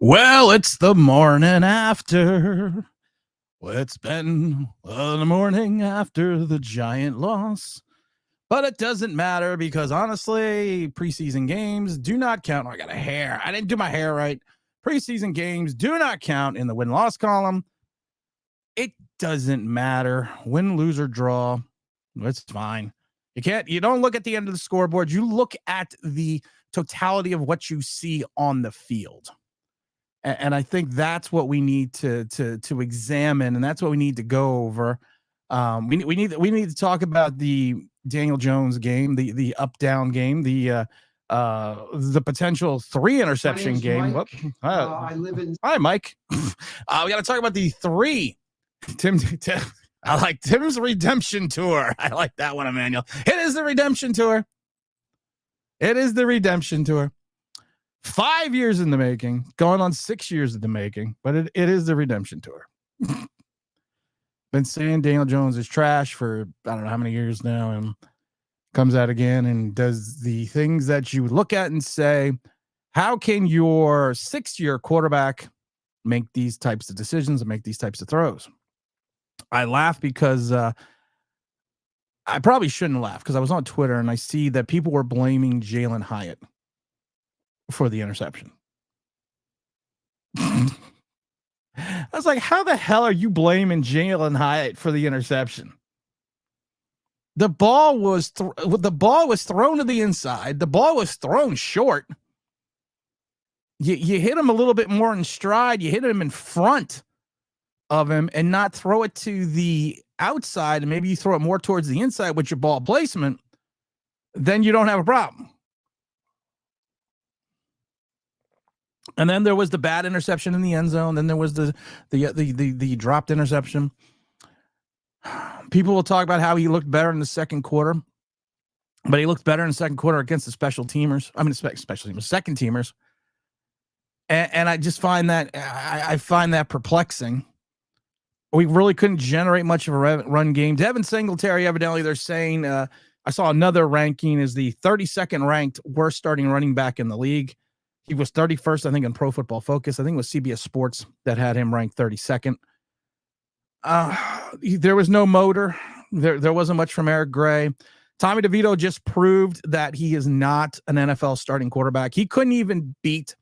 Well, it's the morning after. Well, it's been the morning after the Giant loss. But it doesn't matter because honestly, preseason games do not count. Oh, I got a hair. I didn't do my hair right. Preseason games do not count in the win-loss column. It doesn't matter. Win, lose, or draw. It's fine. You don't look at the end of the scoreboard. You look at the totality of what you see on the field. And I think that's what we need to examine, and that's what we need to go over. We need to talk about the Daniel Jones game, the up down game, the potential 3 interception game. I live in. Hi, Mike. We got to talk about the 3. Tim. I like Tim's redemption tour. I like that one, Emmanuel. It is the redemption tour. 5 years in the making, going on 6 years in the making, but it is the redemption tour. Been saying Daniel Jones is trash for I don't know how many years now, and comes out again and does the things that you look at and say, how can your 6-year quarterback make these types of decisions and make these types of throws? I laugh because I probably shouldn't laugh because I was on Twitter and I see that people were blaming Jalen Hyatt for the interception. I was like, how the hell are you blaming Jalen Hyatt for the interception? The ball was thrown to the inside. The ball was thrown short. You hit him a little bit more in stride. You hit him in front of him and not throw it to the outside, and maybe you throw it more towards the inside with your ball placement, then you don't have a problem. And then there was the bad interception in the end zone. Then there was the dropped interception. People will talk about how he looked better in the second quarter, but he looked better in the second quarter against the special teamers. I mean, special teamers, second teamers. And I just find that I find that perplexing. We really couldn't generate much of a run game. Devin Singletary, evidently, they're saying I saw another ranking is the 32nd ranked worst starting running back in the league. He was 31st, I think, in Pro Football Focus. I think it was CBS Sports that had him ranked 32nd. There was no motor. There wasn't much from Eric Gray. Tommy DeVito just proved that he is not an NFL starting quarterback. He couldn't even beat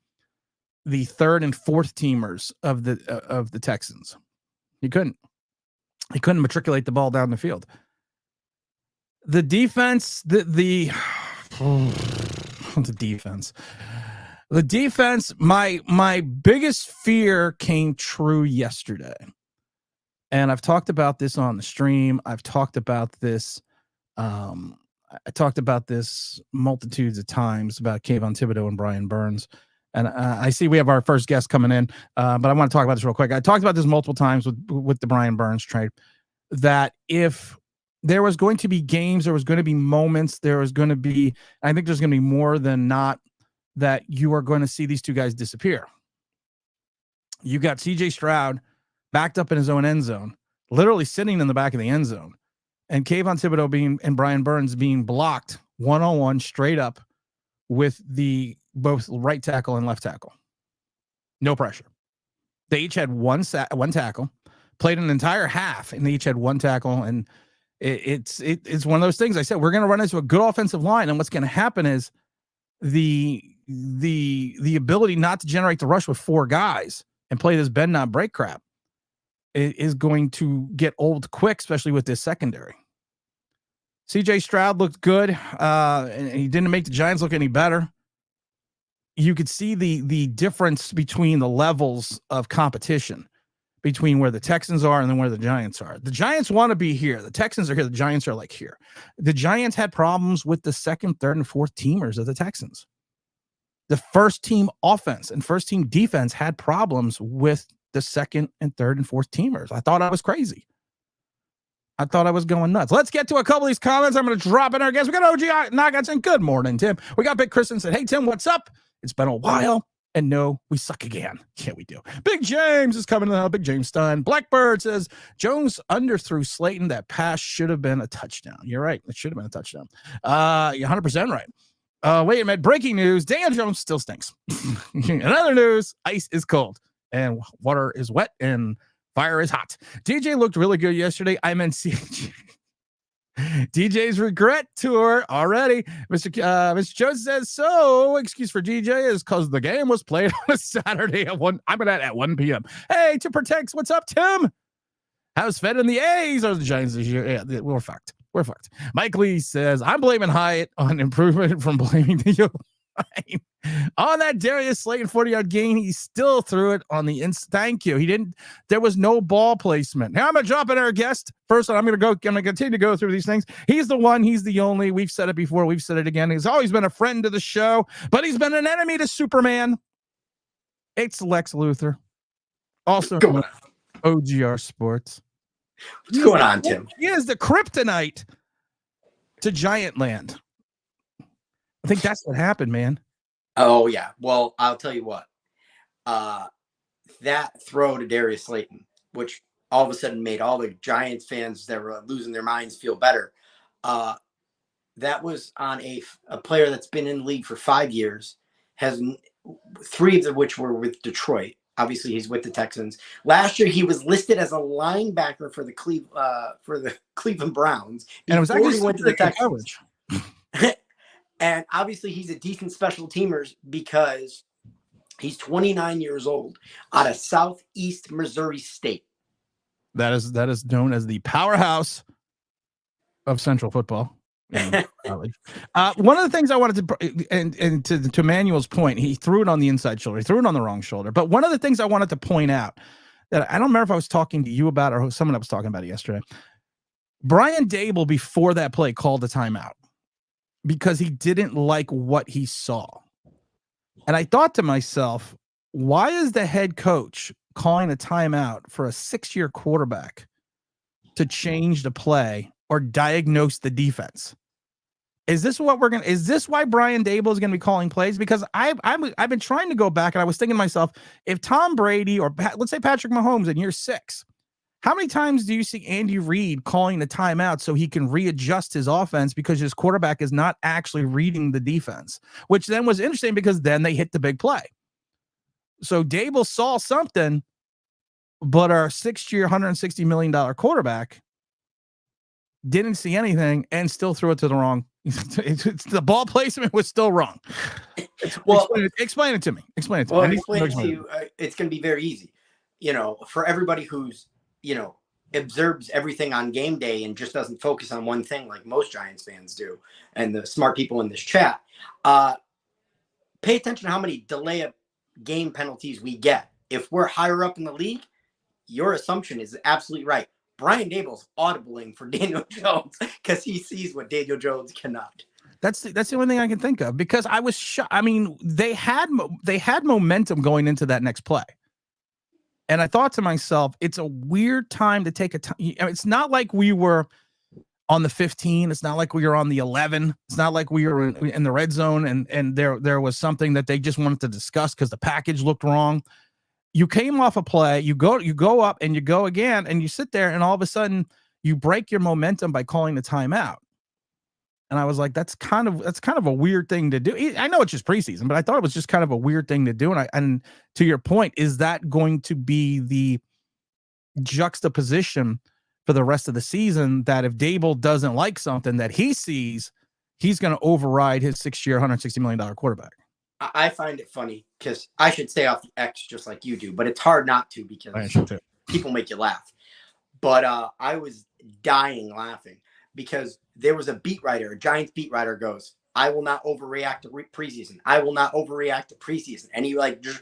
the 3rd and 4th teamers of the Texans. He couldn't matriculate the ball down the field. The defense, the defense. The defense, my biggest fear came true yesterday. And I've talked about this on the stream. I've talked about this. I talked about this multitudes of times about Kayvon Thibodeau and Brian Burns. And I see we have our first guest coming in, but I want to talk about this real quick. I talked about this multiple times with the Brian Burns trade, that if there was going to be games, there was going to be moments, there was going to be, I think there's going to be more than not, that you are going to see these two guys disappear. You got CJ Stroud backed up in his own end zone, literally sitting in the back of the end zone, and Kayvon Thibodeau and Brian Burns being blocked one-on-one straight up with both right tackle and left tackle. No pressure. They each had one tackle, played an entire half, and they each had one tackle. And it's one of those things. I said, we're going to run into a good offensive line, and what's going to happen is the ability not to generate the rush with 4 guys and play this bend not break crap is going to get old quick, especially with this secondary. CJ Stroud looked good, and he didn't make the Giants look any better. You could see the difference between the levels of competition between where the Texans are and then where the Giants are. The Giants want to be here. The Texans are here. The Giants are like here. The Giants had problems with the 2nd, 3rd, and 4th teamers of the Texans. The first team offense and first team defense had problems with the 2nd and 3rd and 4th teamers. I thought I was crazy. I thought I was going nuts. Let's get to a couple of these comments. I'm going to drop in our guests. We got OG Knockouts and good morning, Tim. We got Big Kristen said, hey, Tim, what's up? It's been a while. And no, we suck again. Yeah, we do. Big James is coming to the house. Big James Stein. Blackbird says, Jones underthrew Slayton. That pass should have been a touchdown. You're right. It should have been a touchdown. You're 100% right. Wait a minute. Breaking news. Daniel Jones still stinks. In other news, ice is cold and water is wet and fire is hot. DJ looked really good yesterday. I meant CJ. DJ's regret tour already. Mr. Jones says, so excuse for DJ is because the game was played on a Saturday at 1. I'm at 1 p.m. Hey, to protect. What's up, Tim? How's Fed in the A's or the Giants this year? Yeah, we're fucked. We're fucked. Mike Lee says, I'm blaming Hyatt on improvement from blaming the O-line. On that Darius Slayton 40-yard gain, he still threw it on the Thank you. He didn't. There was no ball placement. Now I'm going to drop in our guest. First, I'm going to continue to go through these things. He's the one. He's the only. We've said it before. We've said it again. He's always been a friend to the show, but he's been an enemy to Superman. It's Lex Luthor. Also, OGR Sports. What's going on, Tim? He is the kryptonite to Giant Land. I think that's what happened, man. Oh, yeah. Well, I'll tell you what. That throw to Darius Slayton, which all of a sudden made all the Giants fans that were losing their minds feel better. That was on a player that's been in the league for 5 years, has 3 of which were with Detroit. Obviously, he's with the Texans. Last year, he was listed as a linebacker for the Cleveland Browns. And it was actually he went to the Texans. And obviously, he's a decent special teamer because he's 29 years old out of Southeast Missouri State. That is known as the powerhouse of Central football. One of the things I wanted to, and to Manuel's point, he threw it on the inside shoulder. He threw it on the wrong shoulder. But one of the things I wanted to point out that I don't remember if I was talking to you about or someone else was talking about it yesterday. Brian Dable, before that play, called a timeout because he didn't like what he saw. And I thought to myself, why is the head coach calling a timeout for a 6-year quarterback to change the play or diagnose the defense? Is this why Brian Dable is going to be calling plays? Because I've been trying to go back and I was thinking to myself, if Tom Brady or let's say Patrick Mahomes in year 6, how many times do you see Andy Reid calling the timeout so he can readjust his offense because his quarterback is not actually reading the defense, which then was interesting because then they hit the big play. So Dable saw something, but our 6-year, $160 million quarterback didn't see anything and still threw it to the wrong. The ball placement was still wrong. Well, explain it to me. Explain it to me. Well, explain it to you. It's going to be very easy. For everybody who's, observes everything on game day and just doesn't focus on one thing like most Giants fans do, and the smart people in this chat, pay attention to how many delay of game penalties we get. If we're higher up in the league, your assumption is absolutely right. Brian Dable's audibling for Daniel Jones because he sees what Daniel Jones cannot. That's the only thing I can think of because I was shocked. I mean, they had momentum going into that next play. And I thought to myself, it's a weird time to take a time. It's not like we were on the 15. It's not like we were on the 11. It's not like we were in the red zone and there was something that they just wanted to discuss because the package looked wrong. You came off a play, you go up and you go again and you sit there and all of a sudden you break your momentum by calling the timeout. And I was like, that's kind of a weird thing to do. I know it's just preseason, but I thought it was just kind of a weird thing to do. And to your point, is that going to be the juxtaposition for the rest of the season that if Dable doesn't like something that he sees, he's going to override his 6-year, $160 million quarterback? I find it funny because I should stay off the X just like you do, but it's hard not to because people make you laugh. But I was dying laughing because there was a Giants beat writer goes, I will not overreact to preseason. I will not overreact to preseason. And he just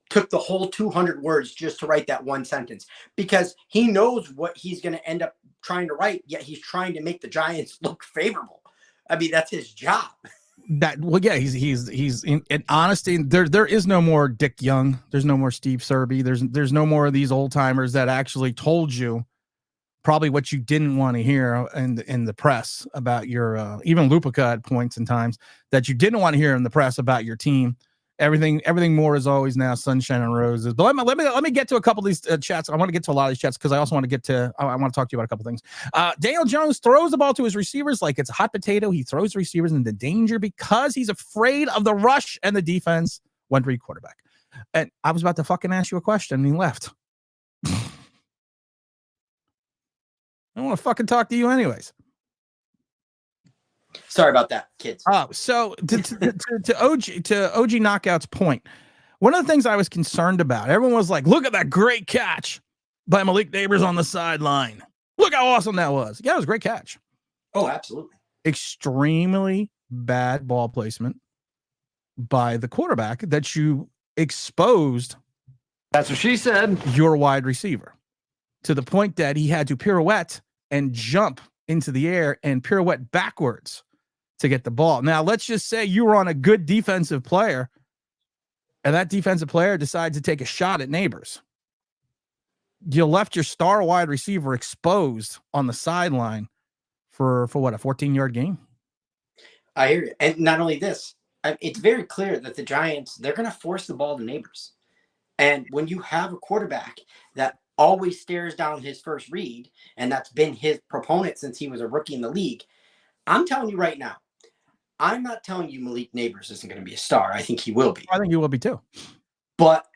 took the whole 200 words just to write that one sentence because he knows what he's going to end up trying to write, yet he's trying to make the Giants look favorable. I mean, that's his job. He's in honesty. There is no more Dick Young. There's no more Steve Serby. There's no more of these old timers that actually told you probably what you didn't want to hear in the press about your even Lupica at points and times that you didn't want to hear in the press about your team everything more is always now sunshine and roses. But let me get to a couple of these chats. I want to get to a lot of these chats because I also want to get to I want to talk to you about a couple things. Daniel Jones throws the ball to his receivers like it's a hot potato. He throws receivers into danger because he's afraid of the rush and the defense when to read quarterback. And I was about to fucking ask you a question and he left. I don't want to fucking talk to you anyways. Sorry about that, kids. So to OG Knockout's point, one of the things I was concerned about, everyone was like, look at that great catch by Malik Neighbors on the sideline. Look how awesome that was. Yeah, it was a great catch. Oh, absolutely. Extremely bad ball placement by the quarterback that you exposed. That's what she said. Your wide receiver to the point that he had to pirouette and jump into the air and pirouette backwards to get the ball. Now, let's just say you were on a good defensive player and that defensive player decides to take a shot at Neighbors. You left your star wide receiver exposed on the sideline for what, a 14-yard game? I hear you. And not only this, it's very clear that the Giants, they're going to force the ball to Neighbors. And when you have a quarterback that always stares down his first read, and that's been his proponent since he was a rookie in the league, I'm telling you right now, I'm not telling you Malik Neighbors isn't going to be a star. I think he will be. I think he will be too. But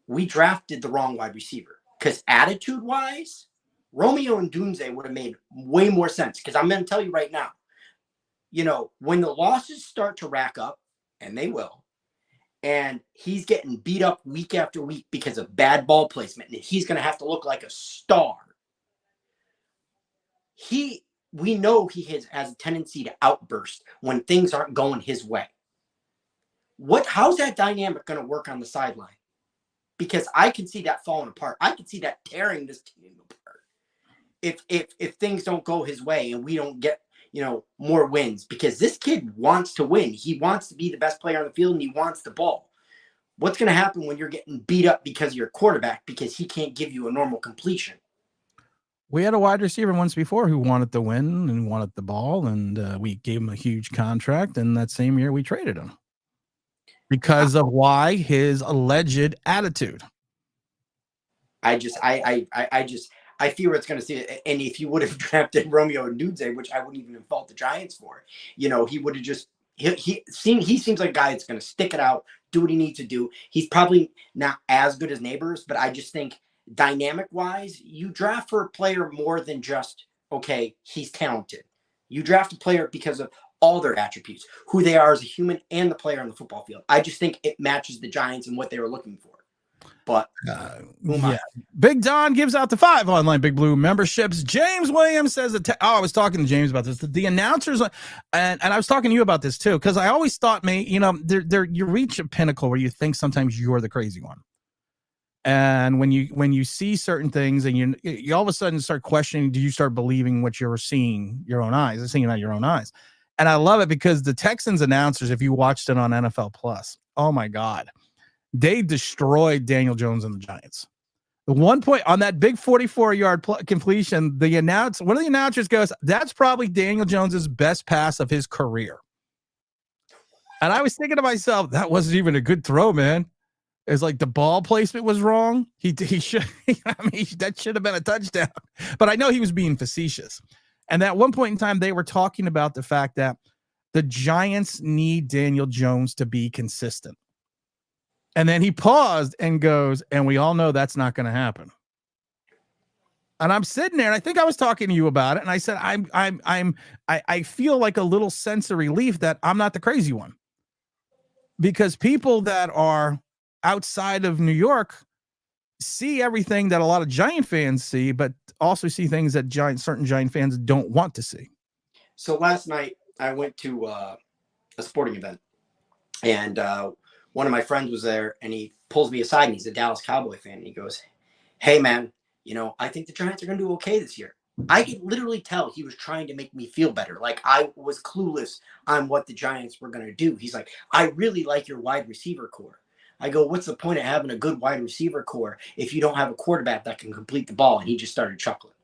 we drafted the wrong wide receiver because attitude-wise, Romeo and Dunze would have made way more sense. Because I'm going to tell you right now, you know, when the losses start to rack up, and they will, and he's getting beat up week after week because of bad ball placement, and he's going to have to look like a star. We know he has a tendency to outburst when things aren't going his way. How's that dynamic going to work on the sideline? Because I can see that falling apart. I can see that tearing this team apart. If things don't go his way and we don't get, you know, more wins, because this kid wants to win. He wants to be the best player on the field and he wants the ball. What's going to happen when you're getting beat up because of your quarterback because he can't give you a normal completion? We had a wide receiver once before who wanted to win and wanted the ball, and we gave him a huge contract. And that same year, we traded him because of why his alleged attitude. I fear it's going to see it. And if you would have drafted Romeo and Dunze, which I wouldn't even have fault the Giants for, you know, he would have just he seems like a guy that's going to stick it out, do what he needs to do. He's probably not as good as Neighbors, but I just think dynamic wise, you draft for a player more than just, okay, he's talented. You draft a player because of all their attributes, who they are as a human and the player on the football field. I just think it matches the Giants and what they were looking for. But yeah. Big Don gives out the 5 online Big Blue memberships. James Williams says that I was talking to James about this. The announcers, and I was talking to you about this too, because I always thought, you you reach a pinnacle where you think sometimes you're the crazy one. And when you see certain things and you all of a sudden start questioning, do you start believing what you're seeing your own eyes, seeing it out your own eyes? And I love it because the Texans announcers, if you watched it on NFL Plus, oh my God, they destroyed Daniel Jones and the Giants. The 1 point on that big 44-yard completion, one of the announcers goes, that's probably Daniel Jones's best pass of his career. And I was thinking to myself, that wasn't even a good throw, man. It's like the ball placement was wrong. He should, that should have been a touchdown. But I know he was being facetious. And at one point in time, they were talking about the fact that the Giants need Daniel Jones to be consistent. And then he paused and goes, and we all know that's not going to happen. And I'm sitting there, and I think I was talking to you about it. And I said, I feel like a little sense of relief that I'm not the crazy one, because people that are outside of New York see everything that a lot of Giant fans see, but also see things that certain Giant fans don't want to see. So last night I went to a sporting event, and one of my friends was there, and he pulls me aside, and he's a Dallas Cowboy fan. And he goes, hey man, I think the Giants are going to do okay this year. I could literally tell he was trying to make me feel better. Like I was clueless on what the Giants were going to do. He's like, I really like your wide receiver core. I go, what's the point of having a good wide receiver core if you don't have a quarterback that can complete the ball? And he just started chuckling.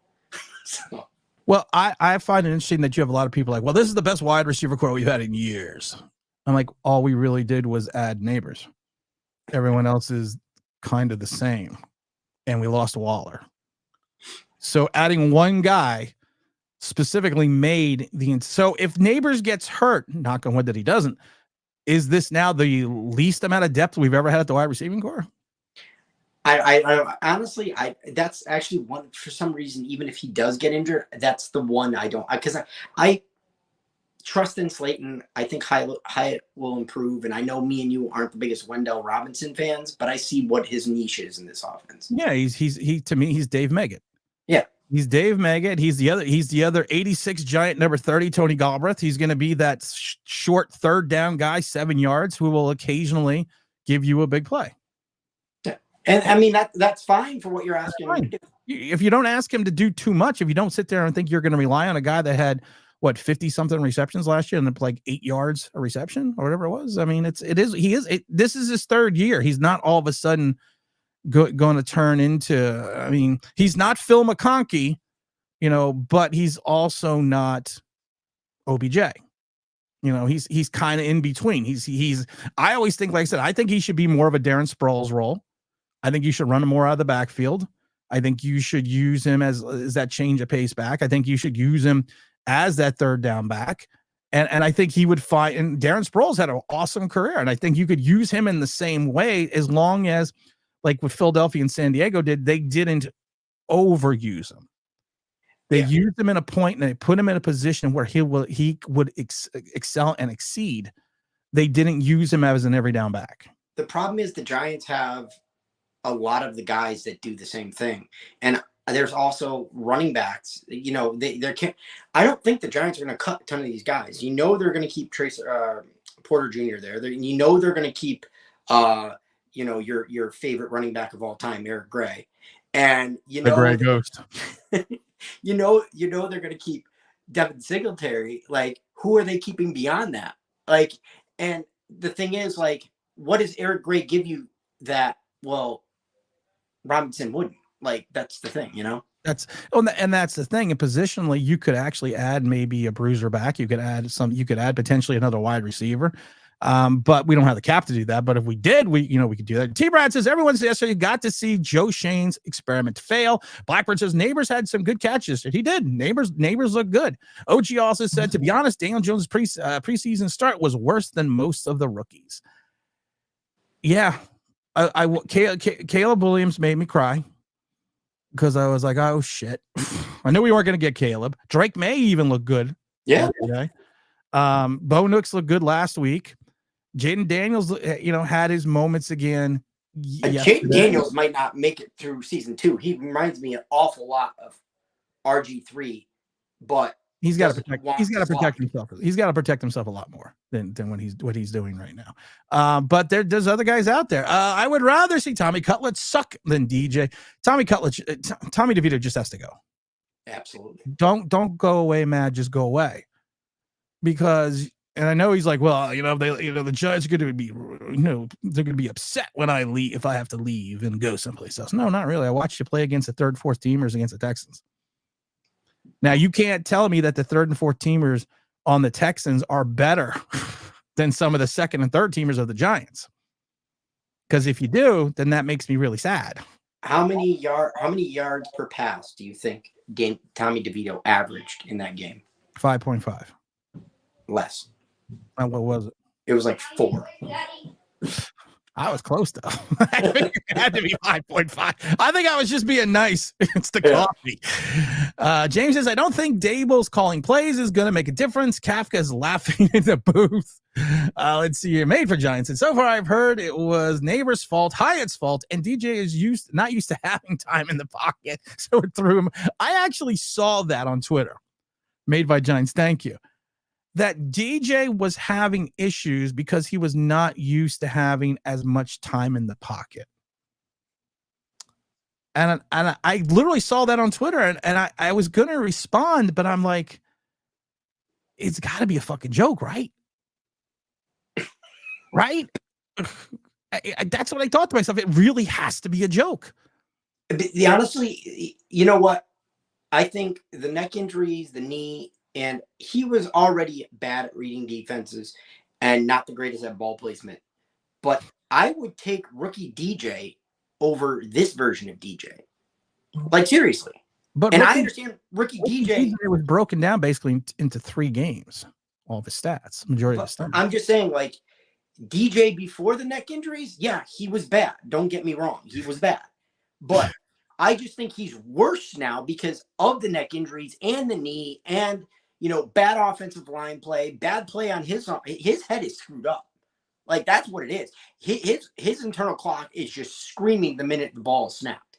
So. Well, I find it interesting that you have a lot of people like, well, this is the best wide receiver core we've had in years. I'm like, all we really did was add Neighbors. Everyone else is kind of the same. And we lost Waller. So adding one guy specifically made the. So if Neighbors gets hurt, knock on wood that he doesn't, is this now the least amount of depth we've ever had at the wide receiving core? I honestly, that's actually one, for some reason, even if he does get injured, that's the one I don't, because I trust in Slayton. I think Hyatt will improve. And I know me and you aren't the biggest Wendell Robinson fans, but I see what his niche is in this offense. Yeah, he to me, he's Dave Meggett. Yeah. He's Dave Meggett. He's the other 86 giant, number 30, Tony Galbraith. He's going to be that short third down guy, 7 yards, who will occasionally give you a big play. Yeah. And I mean, that's fine for what you're asking him to do. If you don't ask him to do too much, if you don't sit there and think you're going to rely on a guy that had 50 something receptions last year and like 8 yards a reception or whatever it was. I mean, this is his third year. He's not all of a sudden going to turn into, I mean, he's not Phil McConkey, but he's also not OBJ. He's kind of in between. I always think, like I said, I think he should be more of a Darren Sproles role. I think you should run him more out of the backfield. I think you should use him as that change of pace back. I think you should use him as that third down back. And I think he would find, and Darren Sproles had an awesome career. And I think you could use him in the same way, as long as, like what Philadelphia and San Diego did, they didn't overuse him. They used him in a point and they put him in a position where he would excel and exceed. They didn't use him as an every down back. The problem is the Giants have a lot of the guys that do the same thing. And there's also running backs, they can't, I don't think the Giants are going to cut a ton of these guys. They're going to keep Porter Jr. there. They're going to keep, your favorite running back of all time, Eric Gray. And, the Gray Ghost, they're going to keep Devin Singletary. Like, who are they keeping beyond that? Like, and the thing is, like, what does Eric Gray give you that, well, Robinson wouldn't? Like, that's the thing, that's the thing. And positionally, you could actually add maybe a bruiser back. You could add potentially another wide receiver. But we don't have the cap to do that. But if we did, we could do that. T-Brad says, everyone says yesterday got to see Joe Shane's experiment fail. Blackburn says Neighbors had some good catches. He did. Neighbors look good. OG also said, to be honest, Daniel Jones' preseason start was worse than most of the rookies. Yeah. Caleb Williams made me cry, because I was like, oh shit. I knew we weren't going to get Caleb. Drake May even looked good. Yeah. Okay. Bo Nix looked good last week. Jaden Daniels, had his moments again. Jaden Daniels might not make it through season 2. He reminds me an awful lot of RG3, but he's got to protect himself. He's got to protect himself a lot more than what he's doing right now. But there's other guys out there. I would rather see Tommy Cutlett suck than DJ. Tommy DeVito just has to go. Absolutely. Don't go away, Matt. Just go away. Because, and I know he's like, well, the Giants are going to be, they're going to be upset when I leave, if I have to leave and go someplace else. No, not really. I watched you play against the third, fourth teamers against the Texans. Now, you can't tell me that the third and fourth teamers on the Texans are better than some of the second and third teamers of the Giants. Because if you do, then that makes me really sad. How many yards per pass do you think Tommy DeVito averaged in that game? 5.5. Less. What was it? It was like 4. I was close though. I think it had to be 5.5. I think I was just being nice. It's the coffee. James says, I don't think Dable's calling plays is going to make a difference. Kafka's laughing in the booth. Let's see. You're made for Giants. And so far I've heard it was Neighbors' fault, Hyatt's fault, and DJ is not used to having time in the pocket. So it threw him. I actually saw that on Twitter. Made by Giants. Thank you. That DJ was having issues because he was not used to having as much time in the pocket. And I literally saw that on Twitter, and I was going to respond, but I'm like, it's got to be a fucking joke, right? Right? That's what I thought to myself. It really has to be a joke. Honestly, you know what? I think the neck injuries, the knee, and he was already bad at reading defenses and not the greatest at ball placement. But I would take rookie DJ over this version of DJ. Like, seriously. But and I understand rookie DJ was broken down basically into 3 games, all of his stats, majority of his stats. I'm just saying, like, DJ before the neck injuries, yeah, he was bad. Don't get me wrong. He was bad. But I just think he's worse now because of the neck injuries and the knee and, bad offensive line play, bad play on his head is screwed up. Like, that's what it is. His internal clock is just screaming the minute the ball is snapped.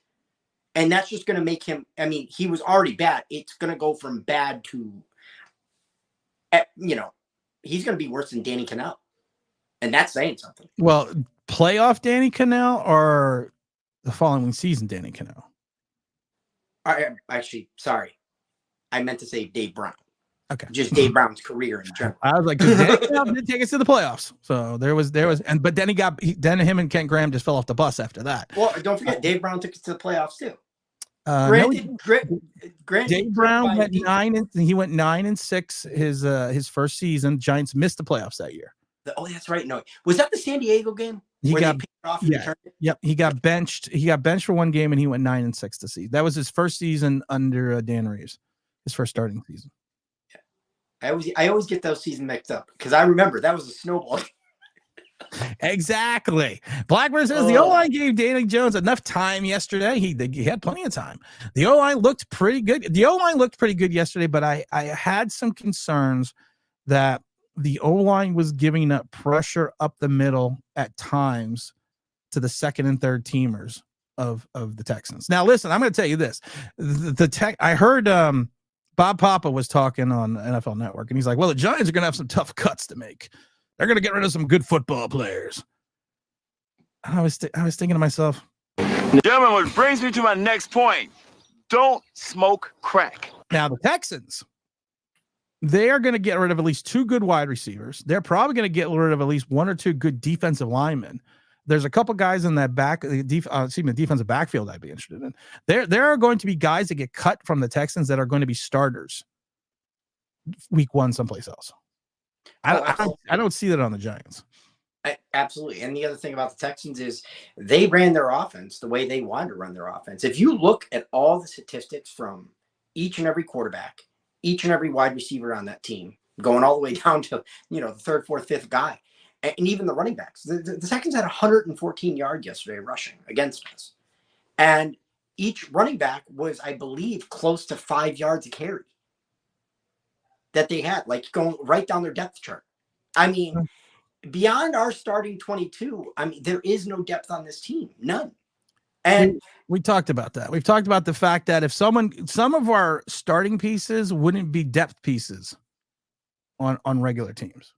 And that's just going to make him, I mean, he was already bad. It's going to go from bad to, he's going to be worse than Danny Cannell. And that's saying something. Well, playoff Danny Cannell or the following season Danny Cannell? Actually, sorry. I meant to say Dave Brown. Okay. Just Dave Brown's career in general. I was like, Danny Cannell did take us to the playoffs. So but then him and Kent Graham just fell off the bus after that. Well, don't forget, Dave Brown took us to the playoffs too. Granted, Dave Brown went 9-6 his first season. Giants missed the playoffs that year. Oh, that's right. No, was that the San Diego game? He got He got benched. He got benched for one game, and he went 9-6 the season. That was his first season under Dan Reeves, his first starting season. Yeah, I always get those seasons mixed up because I remember that was a snowball. Exactly. Blackburn says the O-line gave Danny Jones enough time yesterday. He had plenty of time. The O-line looked pretty good. The O-line looked pretty good yesterday, but I had some concerns that the O-line was giving up pressure up the middle at times to the second and third teamers of the Texans. Now, listen, I'm going to tell you this. I heard Bob Papa was talking on NFL Network, and he's like, well, the Giants are going to have some tough cuts to make. They're going to get rid of some good football players. I was thinking to myself. Gentlemen, which brings me to my next point. Don't smoke crack. Now, the Texans, they are going to get rid of at least 2 good wide receivers. They're probably going to get rid of at least 1 or 2 good defensive linemen. There's a couple guys in that the defensive backfield I'd be interested in. There are going to be guys that get cut from the Texans that are going to be starters week 1 someplace else. I don't see that on the Giants. Absolutely. And the other thing about the Texans is they ran their offense the way they wanted to run their offense. If you look at all the statistics from each and every quarterback, each and every wide receiver on that team, going all the way down to, the 3rd, 4th, 5th guy, and even the running backs, the Texans had 114 yards yesterday rushing against us. And each running back was, I believe, close to 5 yards a carry that they had, like going right down their depth chart. I mean, beyond our starting 22, I mean, there is no depth on this team, none. And we talked about that. We've talked about the fact that if some of our starting pieces wouldn't be depth pieces on regular teams.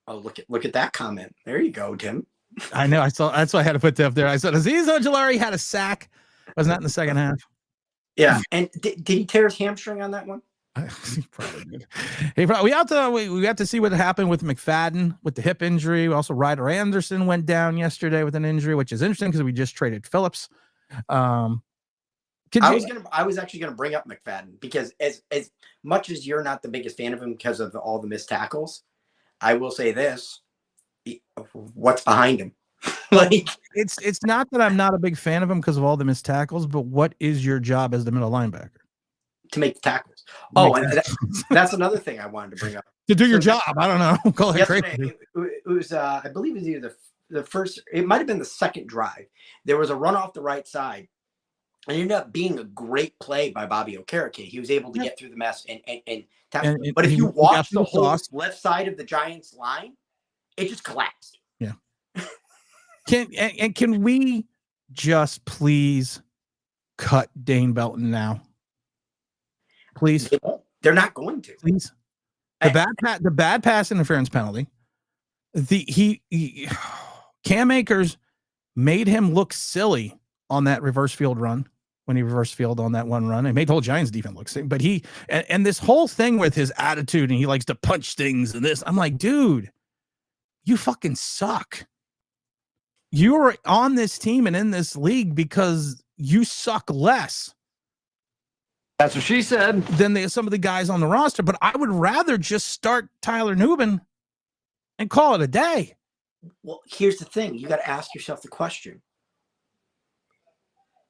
Oh, look at that comment. There you go, Tim. I know. I saw. That's why I had to put that up there. I said Azeez Ojulari had a sack. Was not in the second half. Yeah, and did he tear his hamstring on that one? He probably did. We have to see what happened with McFadden with the hip injury. Also, Ryder Anderson went down yesterday with an injury, which is interesting because we just traded Phillips. I was actually gonna bring up McFadden because as much as you're not the biggest fan of him because of all the missed tackles, I will say this: what's behind him? Like it's not that I'm not a big fan of him because of all the missed tackles, but what is your job as the middle linebacker? To make the tackles. Oh, and that's another thing I wanted to bring up. To do your job. I don't know. Call it crazy. It was I believe it was either the first, it might have been the second drive. There was a run off the right side. It ended up being a great play by Bobby Okereke. He was able to get through the mess and tackle. But if you watch the whole left side of the Giants line, it just collapsed. Yeah. Can we just please cut Dane Belton now? Please. They're not going to. Please. The bad pass interference penalty. Cam Akers made him look silly on that reverse field run when he reverse field on that one run. It made the whole Giants defense look silly. But and this whole thing with his attitude and he likes to punch things and this, I'm like, dude, you fucking suck. You're on this team and in this league because you suck less. That's what she said. Than some of the guys on the roster. But I would rather just start Tyler Nubin and call it a day. Well, here's the thing. You got to ask yourself the question.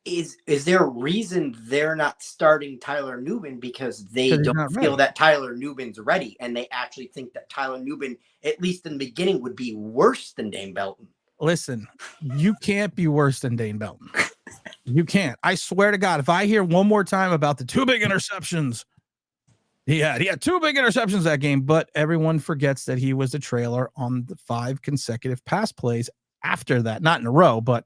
Is there a reason they're not starting Tyler Nubin because they don't feel that Tyler Nubin's ready, and they actually think that Tyler Nubin, at least in the beginning, would be worse than Dane Belton? Listen, you can't be worse than Dane Belton. You can't. I swear to God, if I hear one more time about the 2 big interceptions, he had 2 big interceptions that game, but everyone forgets that he was a trailer on the 5 consecutive pass plays after that. Not in a row, but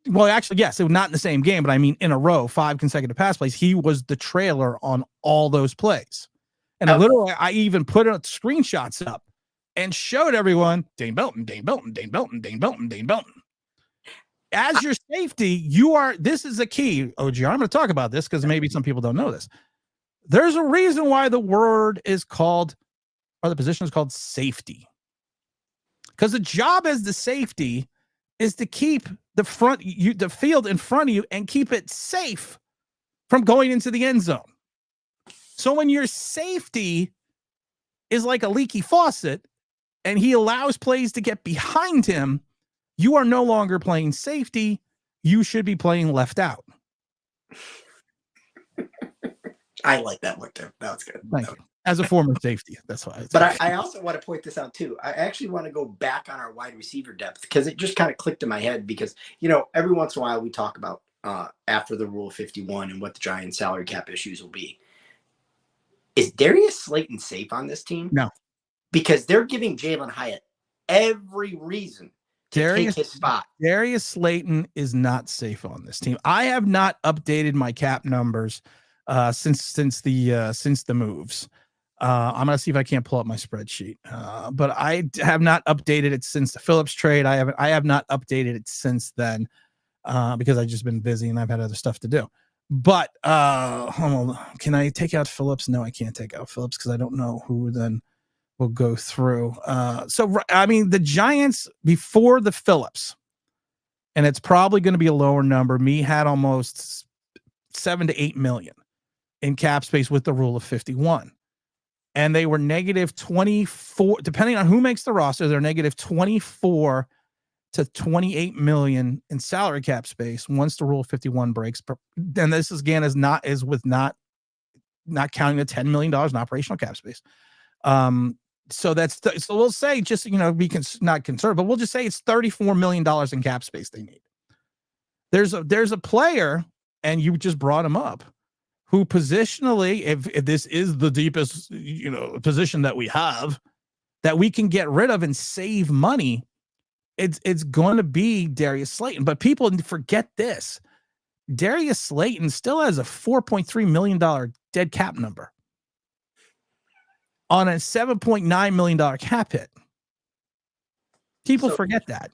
well, actually, yes, it was not in the same game, but I mean in a row, 5 consecutive pass plays. He was the trailer on all those plays. And literally, I even put screenshots up and showed everyone Dane Belton, Dane Belton, Dane Belton, Dane Belton, Dane Belton. As your safety, this is a key, OG. I'm going to talk about this because maybe some people don't know this. There's a reason why the word is called, or the position is called safety. Because the job as the safety is to keep the field in front of you and keep it safe from going into the end zone. So when your safety is like a leaky faucet and he allows plays to get behind him, you are no longer playing safety. You should be playing left out. I like that one too. That was good. Thank you. As a former safety, that's why. But I also want to point this out too. I actually want to go back on our wide receiver depth because it just kind of clicked in my head because, every once in a while we talk about after the Rule 51 and what the Giants salary cap issues will be. Is Darius Slayton safe on this team? No. Because they're giving Jalen Hyatt every reason to take his spot. Darius Slayton is not safe on this team. I have not updated my cap numbers since the moves. I'm gonna see if I can't pull up my spreadsheet. But I have not updated it since the Phillips trade. I have not updated it since then because I've just been busy and I've had other stuff to do. But hold on. Can I take out Phillips? No, I can't take out Phillips because I don't know who then will go through. So I mean, the Giants before the Phillips, and it's probably going to be a lower number. Me had almost 7 to 8 million in cap space with the Rule of 51. And they were negative 24, depending on who makes the roster, they're negative 24 to 28 million in salary cap space once the Rule of 51 breaks. And this again is not counting the $10 million in operational cap space. So so we'll say just, not conservative, but we'll just say it's $34 million in cap space they need. There's a player, and you just brought him up, who positionally, if this is the deepest, position that we have, that we can get rid of and save money, it's going to be Darius Slayton. But people forget this. Darius Slayton still has a $4.3 million dead cap number on a $7.9 million cap hit. People forget that.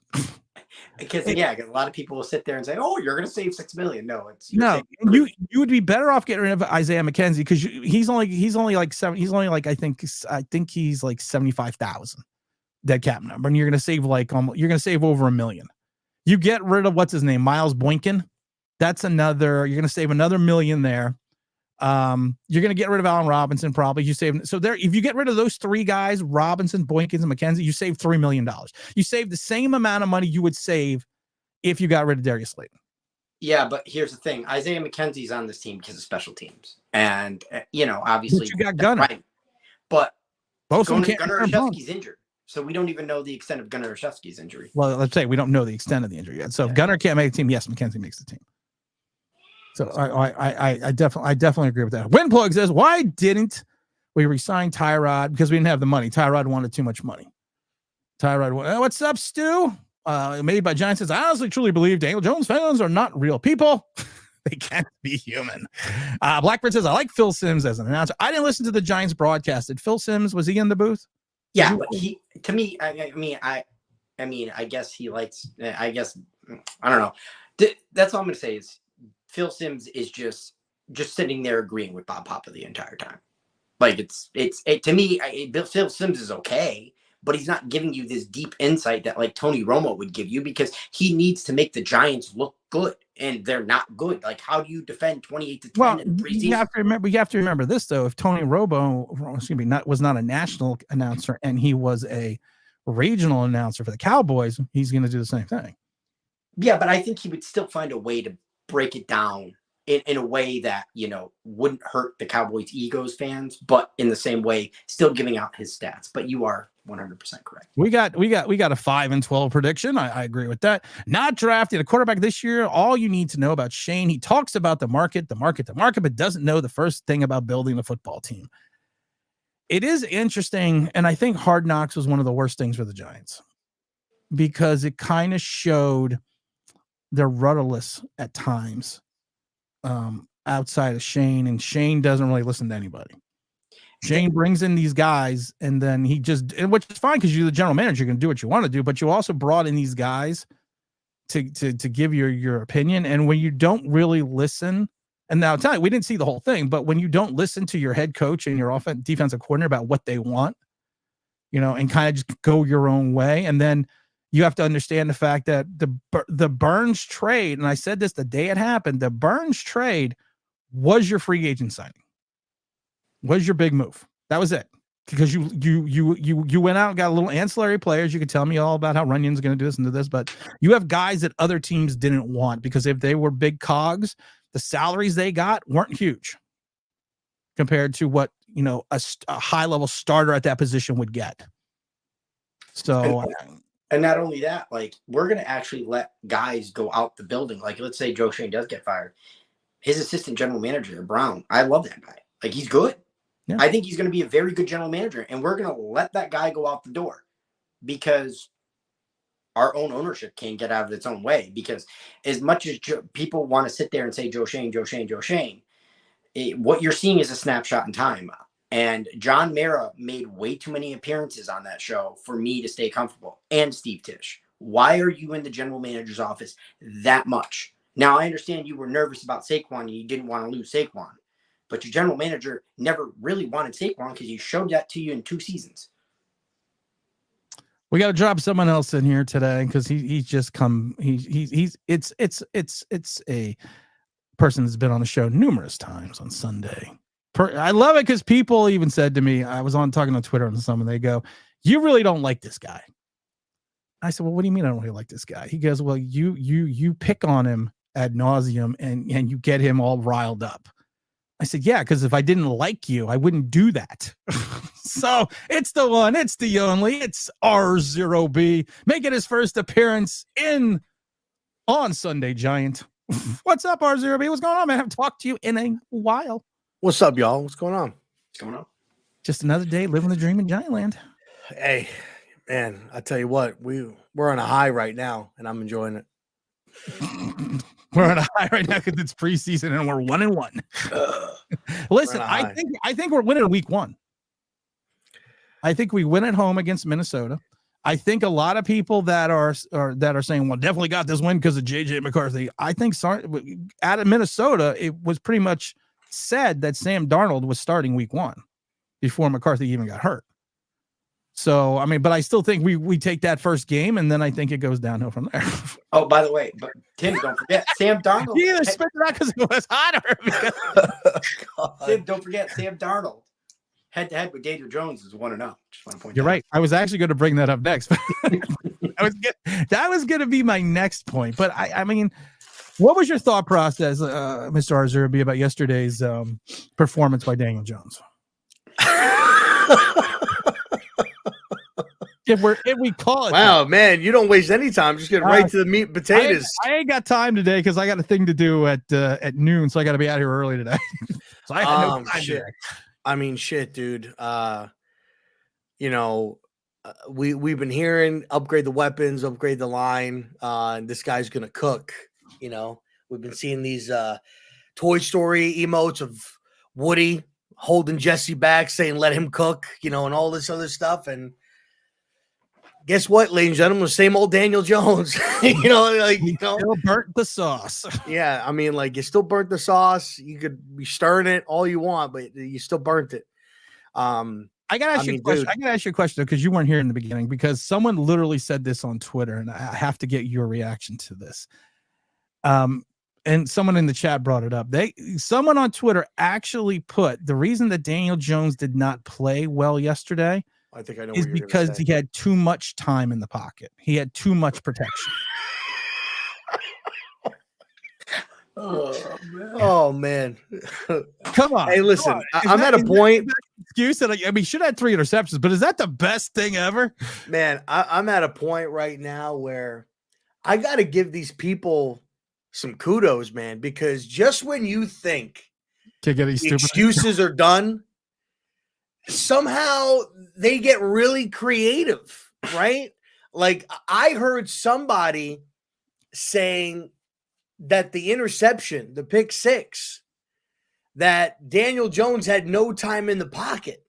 Because a lot of people will sit there and say, "Oh, you're going to save $6 million." No, you would be better off getting rid of Isaiah McKenzie because he's only like 7. He's only like I think he's like 75,000 dead cap number, and you're going to save you're going to save over $1 million. You get rid of what's his name, Miles Boykin. That's another. You're going to save another $1 million there. You're going to get rid of Allen Robinson probably. You save if you get rid of those 3 guys, Robinson, Boykins, and McKenzie, you save $3 million. You save the same amount of money you would save if you got rid of Darius Slayton. Yeah, but here's the thing: Isaiah McKenzie's on this team because of special teams, and obviously but you got Gunner. Right. But Gunner Olszewski's injured, so we don't even know the extent of Gunner Olszewski's injury. Well, let's say we don't know the extent of the injury yet. So if Gunner can't make the team, yes, McKenzie makes the team. So I definitely agree with that. Windplug says, why didn't we resign Tyrod? Because we didn't have the money. Tyrod wanted too much money. What's up, Stu? Made by Giants says, I honestly truly believe Daniel Jones fans are not real people. They can't be human. Blackbird says, I like Phil Simms as an announcer. I didn't listen to the Giants broadcast. Did Phil Simms, was he in the booth? Yeah, but I guess he likes, I don't know. That's all I'm going to say is Phil Simms is just sitting there agreeing with Bob Papa the entire time. Like to me, Phil Simms is okay, but he's not giving you this deep insight that like Tony Romo would give you because he needs to make the Giants look good, and they're not good. Like, how do you defend 28-10 in the preseason? You have to remember this though. If Tony Romo, was not a national announcer and he was a regional announcer for the Cowboys, he's going to do the same thing. Yeah, but I think he would still find a way to break it down in a way that, wouldn't hurt the Cowboys' egos fans, but in the same way, still giving out his stats. But you are 100% correct. We got a 5-12 prediction. I agree with that. Not drafted a quarterback this year. All you need to know about Shane, he talks about the market, but doesn't know the first thing about building a football team. It is interesting, and I think Hard Knocks was one of the worst things for the Giants because it kind of showed they're rudderless at times outside of Shane, and Shane doesn't really listen to anybody. Shane brings in these guys, and then which is fine because you're the general manager, you're going to do what you want to do, but you also brought in these guys to give your opinion. And when you don't really listen, and now I'll tell you, we didn't see the whole thing, but when you don't listen to your head coach and your defensive coordinator about what they want, and kind of just go your own way, and then you have to understand the fact that the Burns trade, and I said this the day it happened, the Burns trade was your free agent signing. Was your big move. That was it. Because you went out and got a little ancillary players. You could tell me all about how Runyon's going to do this and do this, but you have guys that other teams didn't want because if they were big cogs, the salaries they got weren't huge compared to what, a high-level starter at that position would get. So... And not only that, we're going to actually let guys go out the building. Like, let's say Joe Shane does get fired. His assistant general manager, Brown, I love that guy. He's good. Yeah. I think he's going to be a very good general manager. And we're going to let that guy go out the door because our own ownership can't get out of its own way. Because as much as people want to sit there and say Joe Shane, what you're seeing is a snapshot in time. And John Mara made way too many appearances on that show for me to stay comfortable. And Steve Tisch. Why are you in the general manager's office that much? Now, I understand you were nervous about Saquon and you didn't want to lose Saquon. But your general manager never really wanted Saquon because he showed that to you in 2 seasons. We got to drop someone else in here today because he's just come. It's a person that's been on the show numerous times on Sunday. I love it because people even said to me, I was talking on Twitter on some, and they go, "You really don't like this guy." I said, "Well, what do you mean I don't really like this guy?" He goes, "Well, you pick on him ad nauseum and you get him all riled up." I said, "Yeah, because if I didn't like you, I wouldn't do that." So it's the one, it's the only, it's R0B making his first appearance on Sunday Giant. What's up, R0B? What's going on, man? I haven't talked to you in a while. What's up, y'all? What's going on? Just another day living the dream in Giant Land. Hey, man, I tell you what, we're on a high right now, and I'm enjoying it. We're on a high right now because it's preseason and we're 1-1. Listen, I think we're winning week 1. I think we win at home against Minnesota. I think a lot of people that are saying, well, definitely got this win because of JJ McCarthy. I think out of Minnesota, it was pretty much said that Sam Darnold was starting week 1 before McCarthy even got hurt. So, I mean, but I still think we take that first game, and then I think it goes downhill from there. Oh, by the way, but Tim, don't forget, Sam Darnold. You either spit it out because it was hotter. Tim, don't forget, Sam Darnold, head-to-head with Daniel Jones is 1-0. Just want to point You're out. right. I was actually going to bring that up next. That was going to be my next point. But, I mean, what was your thought process, Mr. R0B, about yesterday's performance by Daniel Jones? If we call it, wow, man, you don't waste any time. Just get right to the meat and potatoes. I ain't got time today because I got a thing to do at noon, so I got to be out here early today. So I had no time today. I mean, shit, dude. We've been hearing upgrade the weapons, upgrade the line. And this guy's gonna cook. We've been seeing these Toy Story emotes of Woody holding Jesse back, saying let him cook, and all this other stuff. And guess what, ladies and gentlemen, the same old Daniel Jones. Still burnt the sauce. Yeah, I mean, you still burnt the sauce. You could be stirring it all you want, but you still burnt it. I gotta ask you a question. I gotta ask you a question because you weren't here in the beginning, because someone literally said this on Twitter, and I have to get your reaction to this. And someone in the chat brought it up. Someone on Twitter actually put the reason that Daniel Jones did not play well yesterday I think I know is what you're because gonna say. he had too much time in the pocket. He had too much protection. Oh man. Come on. Hey, listen, come on. I'm at a point. Excuse that I mean, he should have had 3 interceptions, but is that the best thing ever? Man, I'm at a point right now where I got to give these people some kudos, man, because just when you think Can't get any the stupid. excuses are done, somehow they get really creative, right? Like I heard somebody saying that the interception, the pick six, that Daniel Jones had no time in the pocket.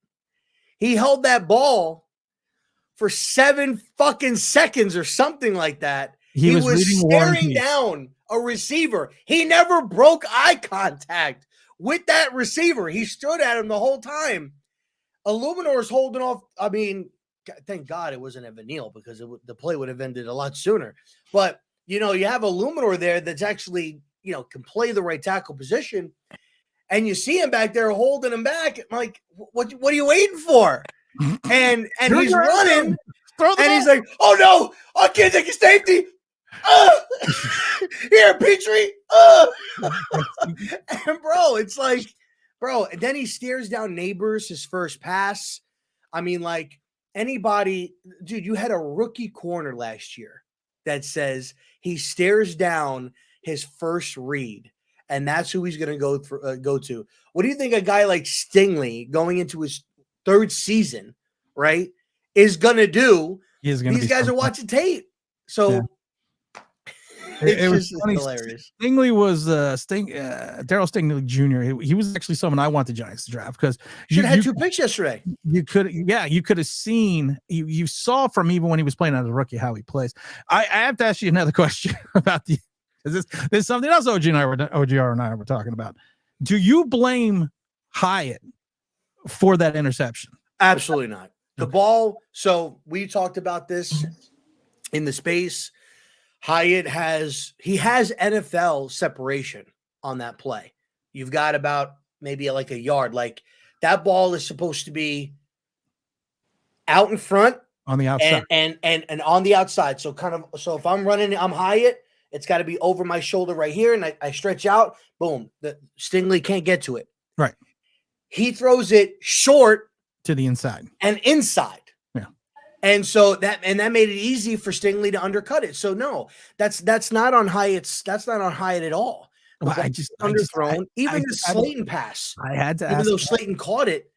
He held that ball for 7 fucking seconds or something like that. He was reading War and staring Peace. down a receiver. He never broke eye contact with that receiver. He stood at him the whole time. Illuminor's holding off. I mean, thank God it wasn't Evan Neal because the play would have ended a lot sooner. But, you know, you have Illuminor there that's actually, you know, can play the right tackle position. And you see him back there holding him back. I'm like, what are you waiting for? And he's running. And he's like, oh no, I can't take a safety. Here, Petrie. And bro, it's like, bro, and then he stares down Neighbors, his first pass. I mean, like anybody, dude, you had a rookie corner last year that says he stares down his first read, and that's who he's going to go to. What do you think a guy like Stingley going into his 3rd season, right, is going to do? These guys are watching tape. So yeah. It was funny. Hilarious. Stingley was Daryl Stingley Jr. He was actually someone I want the Giants to draft because should have had 2 picks yesterday. You could have seen you saw from even when he was playing as a rookie how he plays. I have to ask you another question about this is something else OGR and I were talking about. Do you blame Hyatt for that interception? Absolutely not. The ball. So we talked about this in the space. Hyatt has NFL separation on that play. You've got about maybe like a yard. Like that ball is supposed to be out in front on the outside and on the outside. So if I'm running, I'm Hyatt, it's got to be over my shoulder right here. And I stretch out, boom, the Stingley can't get to it. Right. He throws it short to the inside and inside. And so that made it easy for Stingley to undercut it. So no, that's not on Hyatt. That's not on Hyatt at all. Well, Underthrown. Even the Slayton pass. I had to even though Slayton caught it,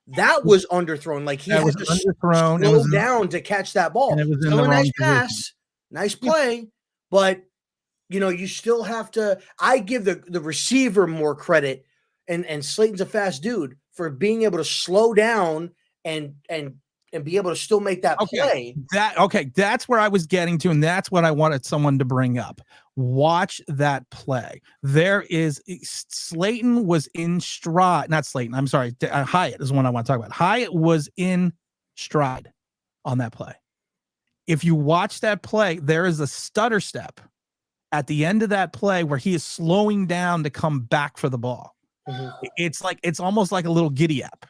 that was underthrown. Like he had to underthrown. Slow down to catch that ball. And it was still a nice pass, nice play, but you know, you still have to. I give the receiver more credit, and Slayton's a fast dude for being able to slow down and be able to still make that play. That's where I was getting to, and that's what I wanted someone to bring up. Watch that play. Slayton was in stride. Not Slayton. I'm sorry. Hyatt is the one I want to talk about. Hyatt was in stride on that play. If you watch that play, there is a stutter step at the end of that play where he is slowing down to come back for the ball. Mm-hmm. It's almost like a little giddy up.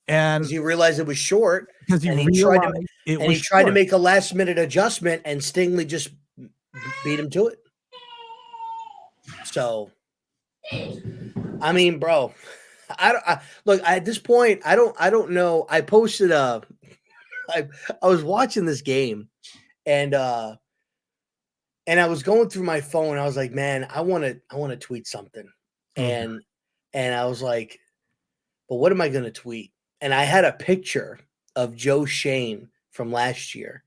And he realized it was short because he tried to make a last minute adjustment, and Stingley just beat him to it. So, I mean, bro, look at this point. I don't know. I posted I was watching this game, and I was going through my phone. I was like, man, I want to tweet something, and I was like, but what am I going to tweet? And I had a picture of Joe Shane from last year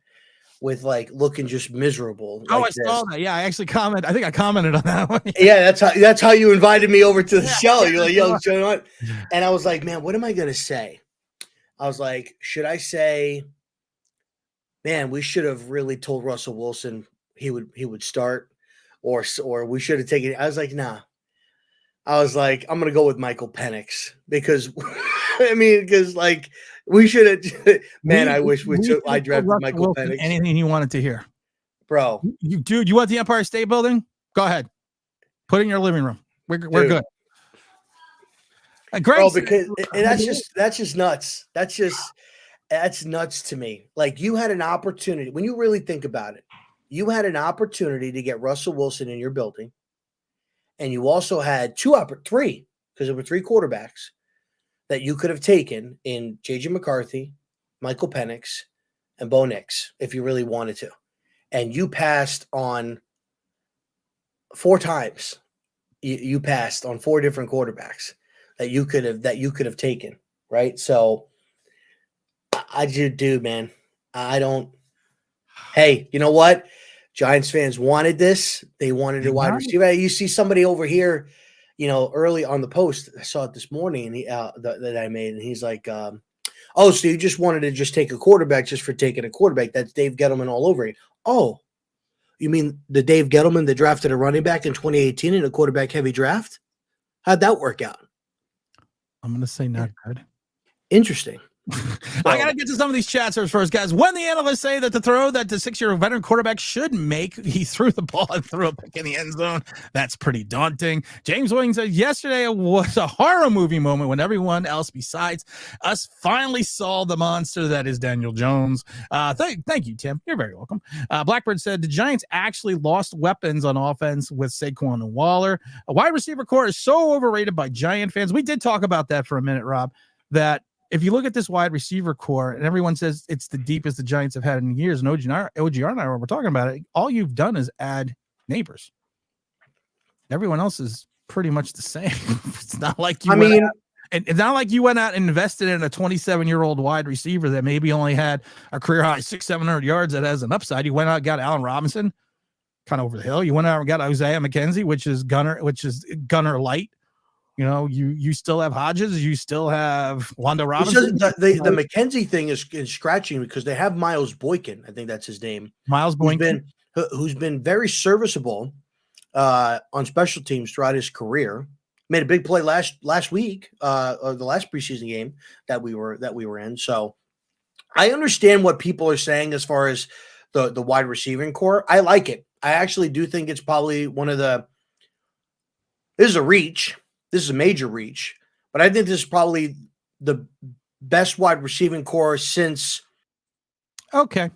with like looking just miserable. Oh, I saw that. Yeah, I actually commented. I think I commented on that one. Yeah, that's how you invited me over to the show. You're like, yo, what's going on? And I was like, man, what am I gonna say? I was like, should I say, man, we should have really told Russell Wilson he would start, or we should have taken. I was like, nah. I was like, I'm gonna go with Michael Penix because. Because like we should have, man. I wish I drafted Michael Penix. Anything you wanted to hear, bro? You want the Empire State Building? Go ahead, put it in your living room. We're good. Bro, because that's just nuts. That's just, That's nuts to me. Like, you had an opportunity, when you really think about it, you had an opportunity to get Russell Wilson in your building, and you also had three, because there were three quarterbacks that you could have taken in J.J. McCarthy, Michael Penix, and Bo Nix if you really wanted to. And you passed on 4 times. You passed on 4 different quarterbacks that you could have taken, right? So I just do, man. I don't. Hey, you know what? Giants fans wanted this. They wanted a wide receiver. You see somebody over here, early on the post. I saw it this morning, and that I made, and he's like, "Oh, so you just wanted to just take a quarterback just for taking a quarterback? That's Dave Gettleman all over it." Oh, you mean the Dave Gettleman that drafted a running back in 2018 in a quarterback-heavy draft? How'd that work out? I'm going to say not good. Interesting. I got to get to some of these chat serves first, guys. When the analysts say that the throw that the 6-year veteran quarterback should make, he threw the ball and threw a pick in the end zone. That's pretty daunting. James Williams said yesterday was a horror movie moment when everyone else besides us finally saw the monster that is Daniel Jones. Thank you, Tim. You're very welcome. Blackbird said the Giants actually lost weapons on offense with Saquon and Waller. A wide receiver core is so overrated by Giant fans. We did talk about that for a minute, Rob, that if you look at this wide receiver core and everyone says it's the deepest the Giants have had in years, and OGR and I were talking about it, all you've done is add neighbors. Everyone else is pretty much the same. It's not like it's not like you went out and invested in a 27-year-old wide receiver that maybe only had a career high 600-700 yards that has an upside. You went out and got Allen Robinson, kind of over the hill. You went out and got Isaiah McKenzie, which is Gunner light. You still have Hodges. You still have Wanda Robinson. The McKenzie thing is scratching because they have Miles Boykin. I think that's his name. Miles Boykin, who's been very serviceable on special teams throughout his career. Made a big play last week, or the last preseason game that we were in. So I understand what people are saying as far as the wide receiving core. I like it. I actually do think it's probably one of the. This is a reach. This is a major reach, but I think this is probably the best wide receiving core since. Okay.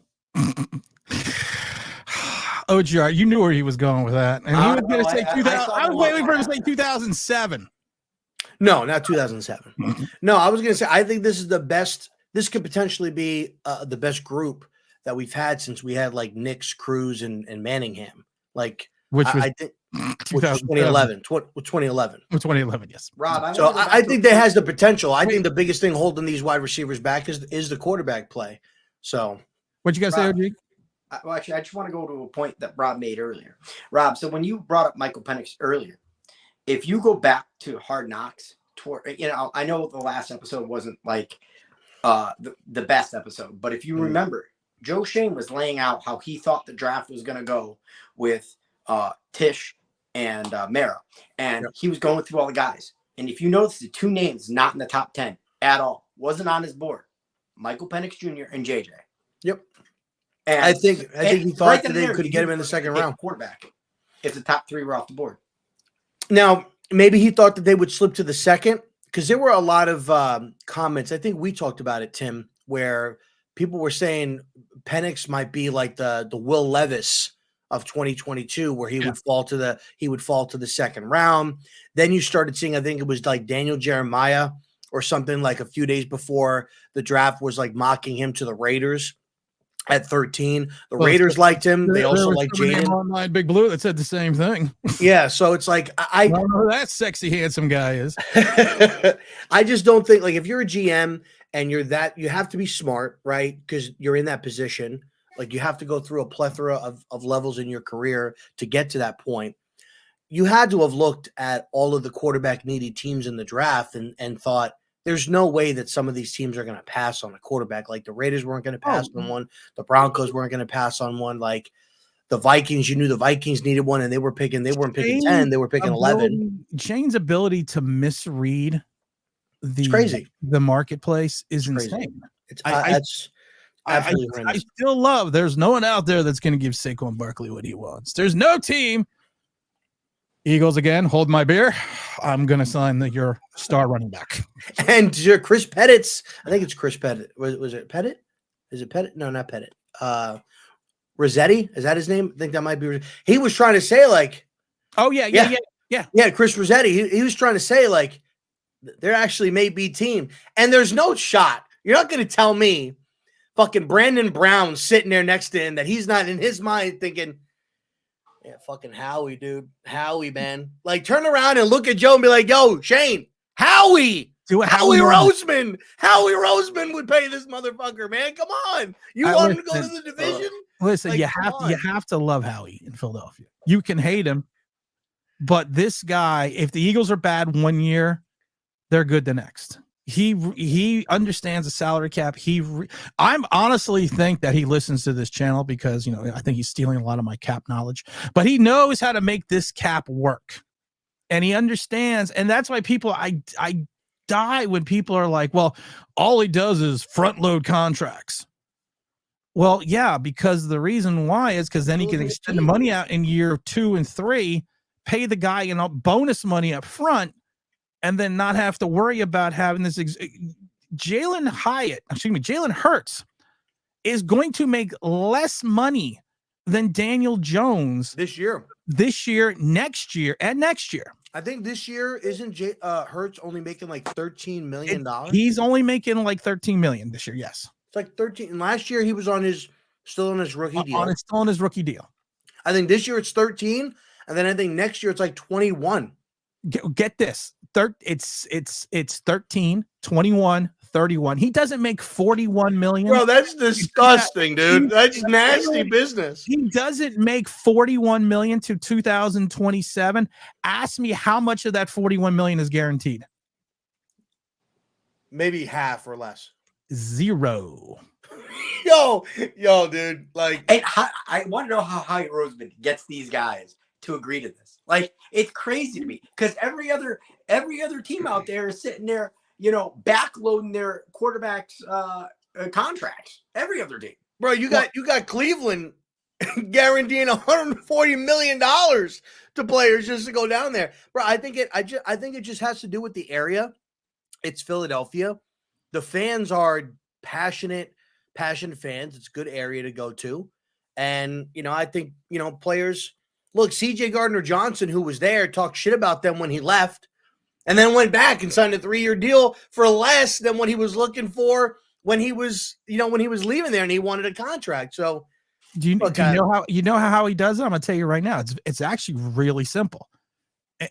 OGR, you knew where he was going with that. And he was going to say 2000. I was waiting for him to say 2007. No, not 2007. No, I was going to say, I think this is the best. This could potentially be the best group that we've had since we had like Nix, Cruz, and Manningham. Like, which was I think 2011. 2011, yes. Rob, so I think that has the potential. I think the biggest thing holding these wide receivers back is the quarterback play. So, what you guys say, OG? Well, actually, I just want to go to a point that Rob made earlier. Rob, so when you brought up Michael Penix earlier, if you go back to Hard Knocks, I know the last episode wasn't like the best episode, but if you remember, Joe Shane was laying out how he thought the draft was going to go with Tish and Mara, and he was going through all the guys. And if you notice, the 2 names not in the top 10 at all, wasn't on his board: Michael Penix Jr. and JJ. Yep. And I think he thought right that they could get him in the second round. Quarterback, if the top 3 were off the board. Now, maybe he thought that they would slip to the second, because there were a lot of comments. I think we talked about it, Tim, where people were saying Penix might be like the Will Levis of 2022, where he would fall to the second round. Then you started seeing, I think it was like Daniel Jeremiah or something, like a few days before the draft, was like mocking him to the Raiders at 13. The Raiders liked him. They also liked Jaden. Online Big Blue that said the same thing. Yeah, so it's like I don't know who that sexy handsome guy is. I just don't think, like, if you're a GM and you have to be smart, right? Because you're in that position. Like, you have to go through a plethora of levels in your career to get to that point. You had to have looked at all of the quarterback needy teams in the draft and thought, there's no way that some of these teams are going to pass on a quarterback. Like, the Raiders weren't going to pass on one. The Broncos weren't going to pass on one. Like, the Vikings, you knew the Vikings needed one, and they weren't picking 10, they were picking 11. Shane's ability to misread it's crazy. The marketplace is insane. It's absolutely I still love, there's no one out there that's going to give Saquon Barkley what he wants. There's no team. Eagles again. Hold my beer. I'm gonna sign your star running back. And your Chris Pettit's, I think it's Chris Pettit. Was it Pettit? Is it Pettit? No, not Pettit. Rossetti, is that his name? I think that might be. He was trying to say like, oh yeah. Chris Rossetti. He was trying to say like, there actually may be team, and there's no shot. You're not going to tell me, fucking Brandon Brown sitting there next to him that he's not in his mind thinking, yeah, fucking Howie, dude, Howie, man. Like turn around and look at Joe and be like, yo, Shane, Howie. Howie Roseman. Howie Roseman would pay this motherfucker, man. Come on. You want him to go to the division? Listen, like, you have to love Howie in Philadelphia. You can hate him, but this guy, if the Eagles are bad one year, they're good the next. He understands the salary cap. I'm honestly think that he listens to this channel because, you know, I think he's stealing a lot of my cap knowledge, but he knows how to make this cap work. And he understands. And that's why people, I die when people are like, well, all he does is front load contracts. Well, yeah, because the reason why is because then he can extend the money out in year 2 and 3, pay the guy, you know, bonus money up front, and then not have to worry about having this. Jalen Hurts is going to make less money than Daniel Jones this year, next year. I think this year isn't Hurts only making like $13 million. He's only making like $13 million this year. Yes, it's like 13. And last year he was still on his rookie deal. Still on his rookie deal. I think this year it's 13, and then I think next year it's like 21. Get this. It's 13, 21, 31. He doesn't make 41 million. Bro, that's disgusting, dude. That's nasty business. He doesn't make 41 million to 2027. Ask me how much of that 41 million is guaranteed. Maybe half or less. 0. Yo, dude. Like, and I want to know how Howie Roseman gets these guys to agree to this. Like, it's crazy to me because every other team out there is sitting there, you know, backloading their quarterbacks' contracts. Every other team, bro. You got Cleveland guaranteeing $140 million to players just to go down there, bro. I think it just has to do with the area. It's Philadelphia. The fans are passionate fans. It's a good area to go to, and you know, I think, you know, players. Look, C.J. Gardner-Johnson, who was there, talked shit about them when he left, and then went back and signed a 3-year deal for less than what he was looking for when he was leaving there, and he wanted a contract. So, do you know how he does it? I'm gonna tell you right now. It's actually really simple.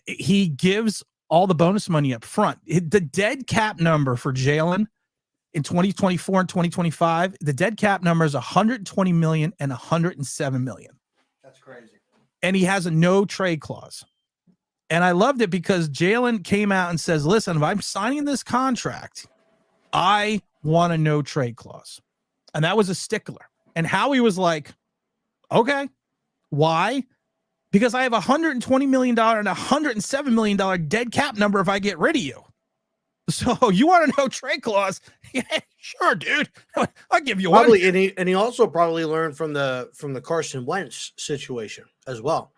He gives all the bonus money up front. The dead cap number for Jalen in 2024 and 2025, the dead cap number is 120 million and 107 million. That's crazy. And he has a no trade clause. And I loved it because Jalen came out and says, listen, if I'm signing this contract, I want a no trade clause. And that was a stickler. And Howie was like, okay, why? Because I have $120 million and $107 million dead cap number if I get rid of you. So you want a no trade clause? Yeah, sure, dude. I'll give you probably one. And he also probably learned from the Carson Wentz situation as well.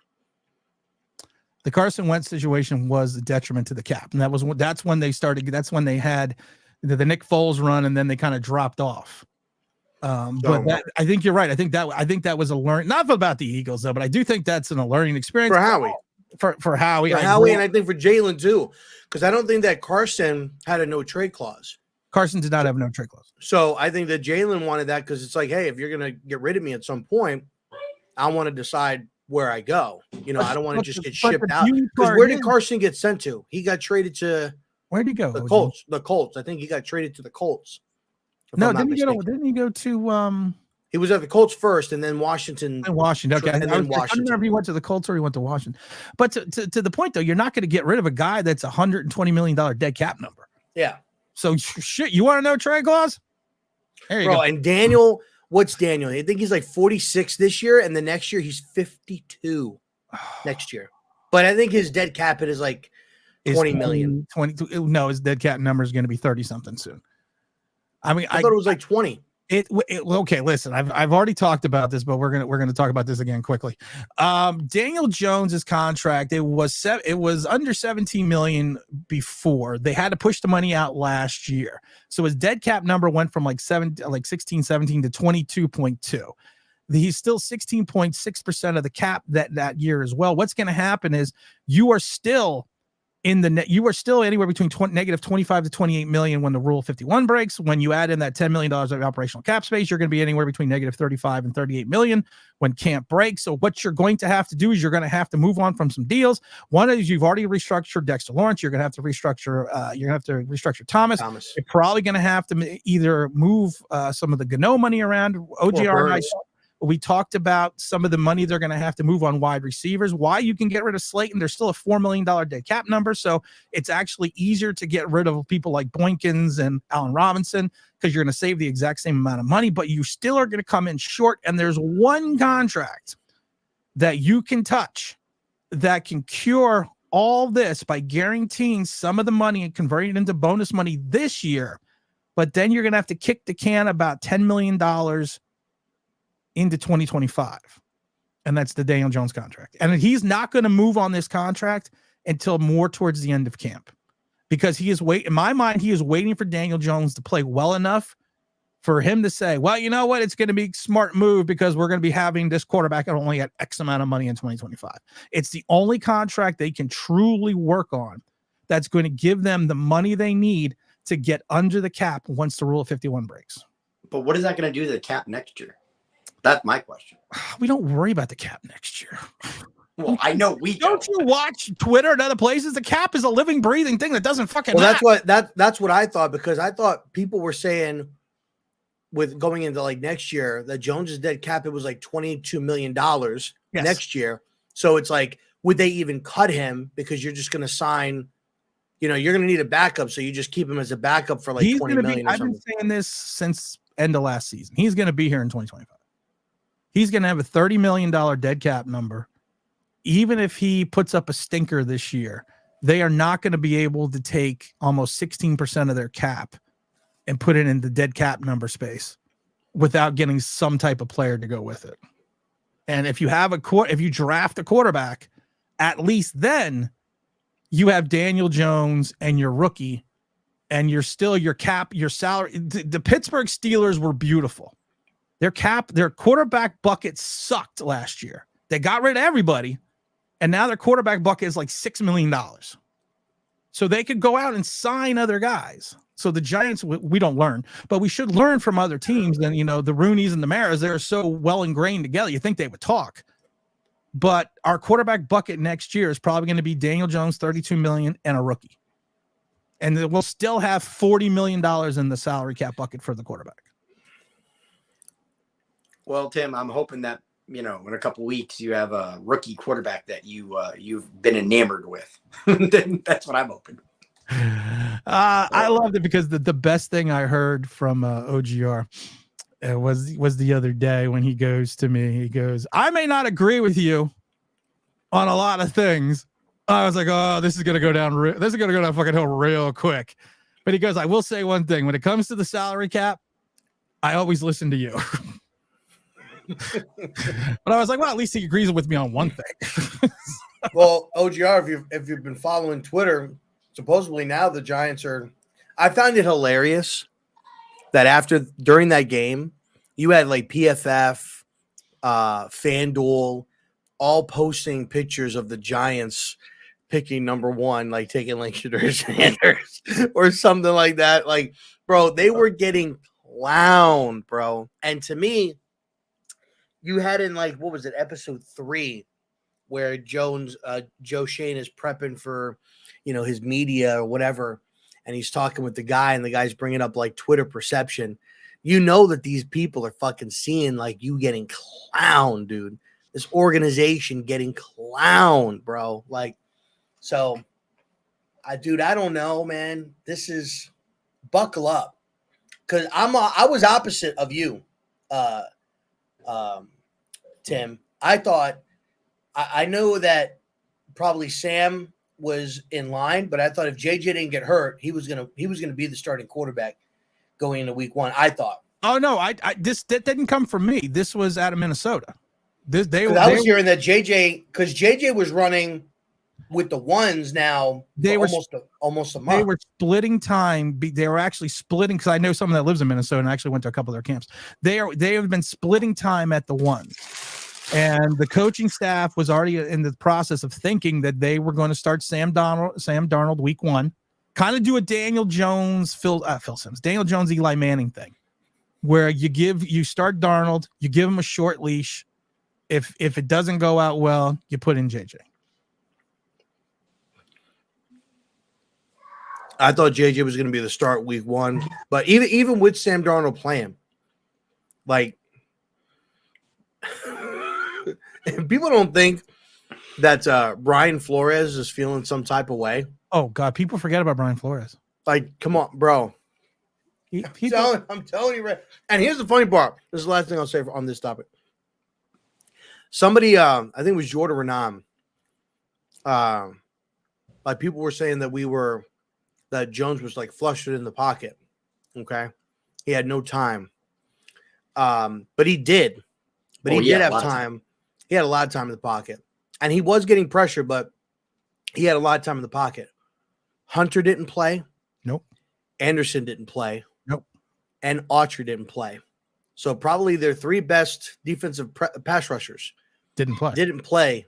The Carson Wentz situation was a detriment to the cap, and that's when they started. That's when they had the Nick Foles run, and then they kind of dropped off. But I think you're right. I think that was a learn, not about the Eagles though, but I do think that's a learning experience for Howie. For Howie, and I think for Jalen too, because I don't think that Carson had a no trade clause. Carson did not have a no trade clause. So I think that Jalen wanted that because it's like, hey, if you're gonna get rid of me at some point, I want to decide where I go. You know, I don't want to just get shipped out. Because where did Carson get sent to? He got traded to where'd he go? The Colts. The Colts. I think he got traded to the Colts. No, didn't he go to he was at the Colts first and then Washington. Okay. And then Washington. I don't remember if he went to the Colts or he went to Washington. But to the point though, you're not going to get rid of a guy that's $120 million dead cap number. Yeah. So shit, you want to know trade clause? There you go. And Daniel, what's Daniel? I think he's like 46 this year, and the next year he's 52 next year. But I think his dead cap is like 20 million. 20. No, his dead cap number is going to be 30 something soon. I mean, I thought it was like 20. Okay, listen, I've already talked about this, but we're gonna talk about this again quickly. Daniel Jones's contract, it was under 17 million before. They had to push the money out last year, so his dead cap number went from like 16, 17 to 22.2. He's still 16.6% of the cap that year as well. What's going to happen is you are still in the net. You are still anywhere between negative 25 to 28 million when the Rule 51 breaks. When you add in that $10 million of operational cap space, you're going to be anywhere between negative 35 and 38 million when camp breaks. So what you're going to have to do is you're going to have to move on from some deals. One is you've already restructured Dexter Lawrence. You're going to have to restructure. You're going to have to restructure Thomas. You're probably going to have to either move some of the Gano money around. OGR. We talked about some of the money they're going to have to move on wide receivers. Why you can get rid of Slayton. There's still a $4 million dead cap number. So it's actually easier to get rid of people like Boykins and Allen Robinson because you're going to save the exact same amount of money, but you still are going to come in short. And there's one contract that you can touch that can cure all this by guaranteeing some of the money and converting it into bonus money this year. But then you're going to have to kick the can about $10 million into 2025, and that's the Daniel Jones contract. And he's not going to move on this contract until more towards the end of camp, because he is in my mind, he is waiting for Daniel Jones to play well enough for him to say, well, you know what, it's going to be a smart move because we're going to be having this quarterback at only at X amount of money in 2025. It's the only contract they can truly work on that's going to give them the money they need to get under the cap once the Rule of 51 breaks. But what is that going to do to the cap next year? That's my question. We don't worry about the cap next year. Well, I know we don't. You watch Twitter and other places? The cap is a living, breathing thing that doesn't fucking. Well, that's what I thought, because I thought people were saying with going into like next year that Jones's dead cap, it was like $22 million next year. So it's like, would they even cut him because you're just going to sign? You're going to need a backup, so you just keep him as a backup for like $20 million. I've been saying this since end of last season. He's going to be here in 2025. He's going to have a $30 million dead cap number. Even if he puts up a stinker this year, they are not going to be able to take almost 16% of their cap and put it in the dead cap number space without getting some type of player to go with it. And if you have if you draft a quarterback, at least then you have Daniel Jones and your rookie, and you're still your salary. The Pittsburgh Steelers were beautiful. Their quarterback bucket sucked last year. They got rid of everybody, and now their quarterback bucket is like $6 million. So they could go out and sign other guys. So the Giants, we don't learn, but we should learn from other teams. And, the Rooneys and the Maras, they're so well ingrained together. You think they would talk. But our quarterback bucket next year is probably going to be Daniel Jones, $32 million, and a rookie. And we'll still have $40 million in the salary cap bucket for the quarterback. Well, Tim, I'm hoping that, in a couple of weeks you have a rookie quarterback that you've been enamored with. That's what I'm hoping. I loved it because the best thing I heard from OGR was the other day when he goes to me. He goes, I may not agree with you on a lot of things. I was like, oh, this is gonna go down fucking hill real quick. But he goes, I will say one thing: when it comes to the salary cap, I always listen to you. But I was like, well, at least he agrees with me on one thing. Well, OGR, if you've been following Twitter, supposedly now the Giants are. I found it hilarious that during that game, you had like PFF, FanDuel, all posting pictures of the Giants picking number one, like taking like Shedeur Sanders or something like that. Like, bro, they were getting clowned, bro. And to me, you had in like, what was it, episode 3, where Joe Shane is prepping for, his media or whatever, and he's talking with the guy, and the guy's bringing up like Twitter perception. That these people are fucking seeing like you getting clowned, dude. This organization getting clowned, bro. Like, so, I don't know, man. This is buckle up, because I was opposite of you, Tim. I thought I know that probably Sam was in line, but I thought if JJ didn't get hurt, he was gonna be the starting quarterback going into week 1. I thought, Oh no, that didn't come from me. This was out of Minnesota. I was hearing that because JJ was running with the ones now. They were almost a month. They were splitting time. They were actually splitting because I know someone that lives in Minnesota and actually went to a couple of their camps. They have been splitting time at the ones, and the coaching staff was already in the process of thinking that they were going to start Sam Darnold week 1, kind of do a Daniel Jones, Daniel Jones, Eli Manning thing, where you start Darnold, you give him a short leash. If it doesn't go out well, you put in JJ. I thought JJ was going to be the start week 1, but even with Sam Darnold playing, like people don't think that Brian Flores is feeling some type of way. Oh God, people forget about Brian Flores. Like, come on, bro. I'm telling you, right. And here's the funny part. This is the last thing I'll say on this topic. Somebody, I think it was Jordan Renan. Like people were saying that Jones was like flustered in the pocket. Okay. He had no time. But he did. But he did have time. He had a lot of time in the pocket. And he was getting pressure, but he had a lot of time in the pocket. Hunter didn't play. Nope. Anderson didn't play. Nope. And Autry didn't play. So probably their 3 best defensive pass rushers didn't play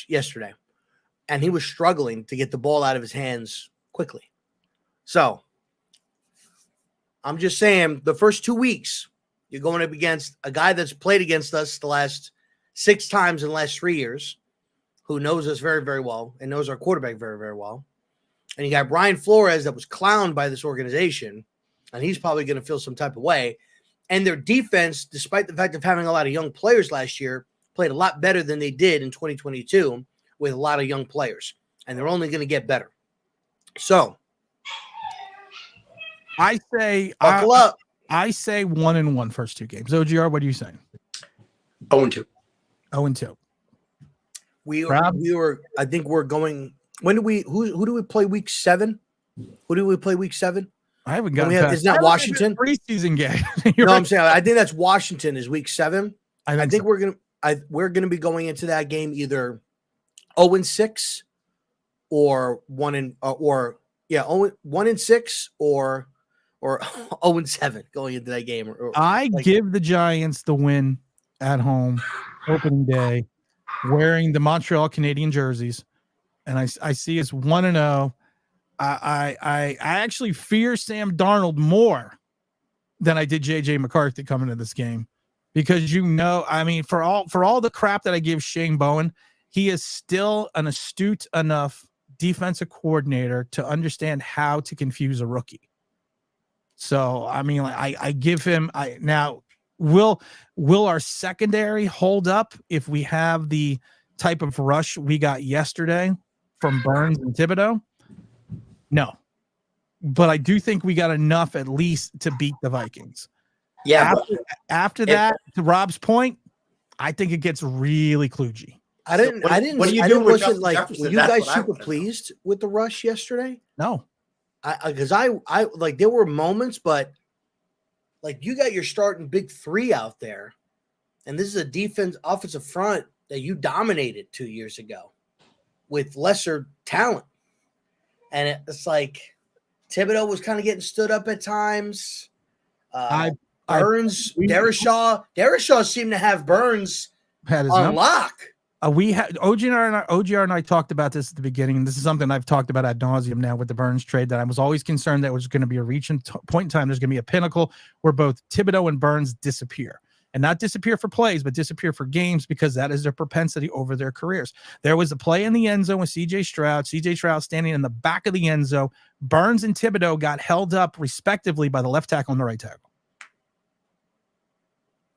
yesterday. And he was struggling to get the ball out of his hands quickly. So I'm just saying the first 2 weeks, you're going up against a guy that's played against us the last 6 times in the last 3 years, who knows us very, very well and knows our quarterback very, very well. And you got Brian Flores that was clowned by this organization, and he's probably going to feel some type of way. And their defense, despite the fact of having a lot of young players last year, played a lot better than they did in 2022 with a lot of young players. And they're only going to get better. So I say buckle up. I say 1-1 first 2 games. OGR, what are you saying? 0-2. 0-2. We were. I think we're going. When do we? Who do we play week 7? Who do we play week 7? I haven't got. Isn't that Washington? Preseason game. No, right. I'm saying I think that's Washington is week 7. I think so. we're gonna be going into that game either 0-6 or 1-6 or 0-7 going into that game. I give the Giants the win at home opening day, wearing the Montreal Canadian jerseys, and I see us 1-0. I actually fear Sam Darnold more than I did JJ McCarthy coming to this game, because I mean, for all the crap that I give Shane Bowen, he is still an astute enough defensive coordinator to understand how to confuse a rookie. So I mean, I give him. Now will our secondary hold up if we have the type of rush we got yesterday from Burns and Thibodeau? No, but I do think we got enough at least to beat the Vikings. Yeah. After that, to Rob's point, I think it gets really kludgy. What do you do with Justin Jefferson? Were you guys super pleased with the rush yesterday? No, because I like there were moments, but like you got your starting big 3 out there, and this is a offensive front that you dominated 2 years ago with lesser talent. And it's like Thibodeau was kind of getting stood up at times. Burns, Darrisaw seemed to have Burns on lock. We had OGR and I talked about this at the beginning. This is something I've talked about ad nauseum now with the Burns trade, that I was always concerned that it was going to be a reach and point in time. There's going to be a pinnacle where both Thibodeau and Burns disappear. And not disappear for plays, but disappear for games, because that is their propensity over their careers. There was a play in the end zone with CJ Stroud standing in the back of the end zone. Burns and Thibodeau got held up respectively by the left tackle and the right tackle.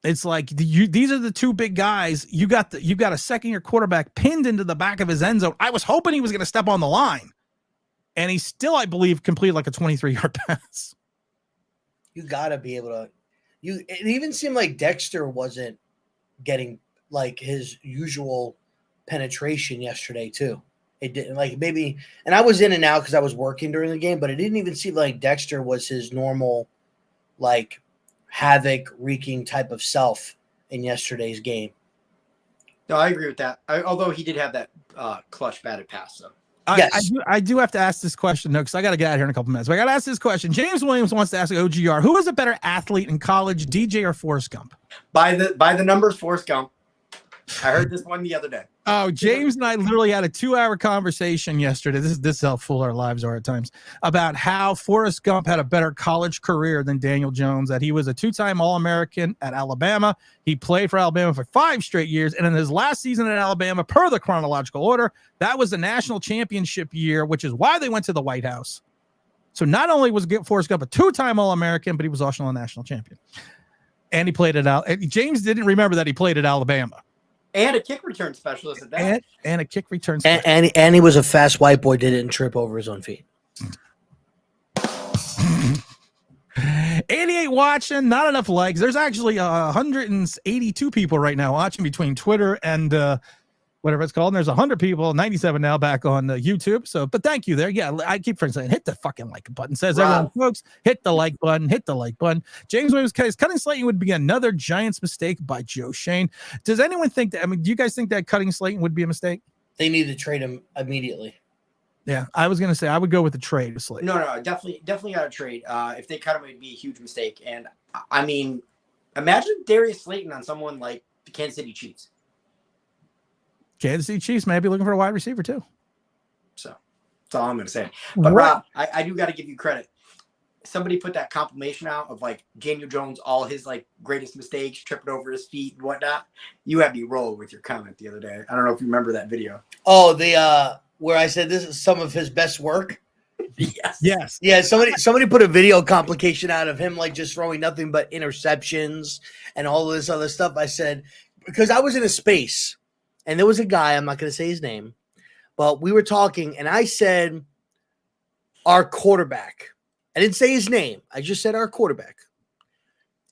It's like these are the 2 big guys. You got a second-year quarterback pinned into the back of his end zone. I was hoping he was going to step on the line, and he still, I believe, completed like a 23-yard pass. You got to be able to. It even seemed like Dexter wasn't getting like his usual penetration yesterday too. It didn't, like, maybe, and I was in and out because I was working during the game, but it didn't even seem like Dexter was his normal, like, havoc wreaking type of self in yesterday's game. No, I agree with that. Although he did have that clutch batted pass, so. Yes. I do have to ask this question, though, because I got to get out of here in a couple minutes. But I got to ask this question. James Williams wants to ask OGR, who was a better athlete in college, DJ or Forrest Gump? By the numbers, Forrest Gump. I heard this one the other day. Oh, James and I literally had a 2-hour conversation yesterday. This is how full our lives are at times, about how Forrest Gump had a better college career than Daniel Jones, that he was a 2-time All-American at Alabama. He played for Alabama for 5 straight years. And in his last season at Alabama, per the chronological order, that was the national championship year, which is why they went to the White House. So not only was Forrest Gump a 2-time All-American, but he was also a national champion. And he played it out. James didn't remember that he played at Alabama. And a kick return specialist at that. And a kick return specialist. And he was a fast white boy, didn't trip over his own feet. 88 watching, not enough likes. There's actually 182 people right now watching between Twitter and whatever it's called. And there's 100 people, 97 now back on YouTube. So, but thank you there. Yeah, I keep saying, hit the fucking like button. Says everyone, folks, hit the like button, hit the like button. James Williams case, cutting Slayton would be another Giants mistake by Joe Shane. Does anyone think that, do you guys think that cutting Slayton would be a mistake? They need to trade him immediately. Yeah, I was going to say, I would go with the trade with Slayton. No, definitely got to trade. If they cut him, it'd be a huge mistake. And I mean, imagine Darius Slayton on someone like the Kansas City Chiefs. Kansas City Chiefs may be looking for a wide receiver too. So that's all I'm going to say. But Rob, I do got to give you credit. Somebody put that compilation out of like Daniel Jones, all his like greatest mistakes, tripping over his feet and whatnot. You had me roll with your comment the other day. I don't know if you remember that video. Oh, the where I said this is some of his best work. Yes. Yeah, somebody put a video complication out of him like just throwing nothing but interceptions and all this other stuff. I said, because I was in a space and there was a guy, I'm not going to say his name, but we were talking and I said our quarterback. I didn't say his name. I just said our quarterback.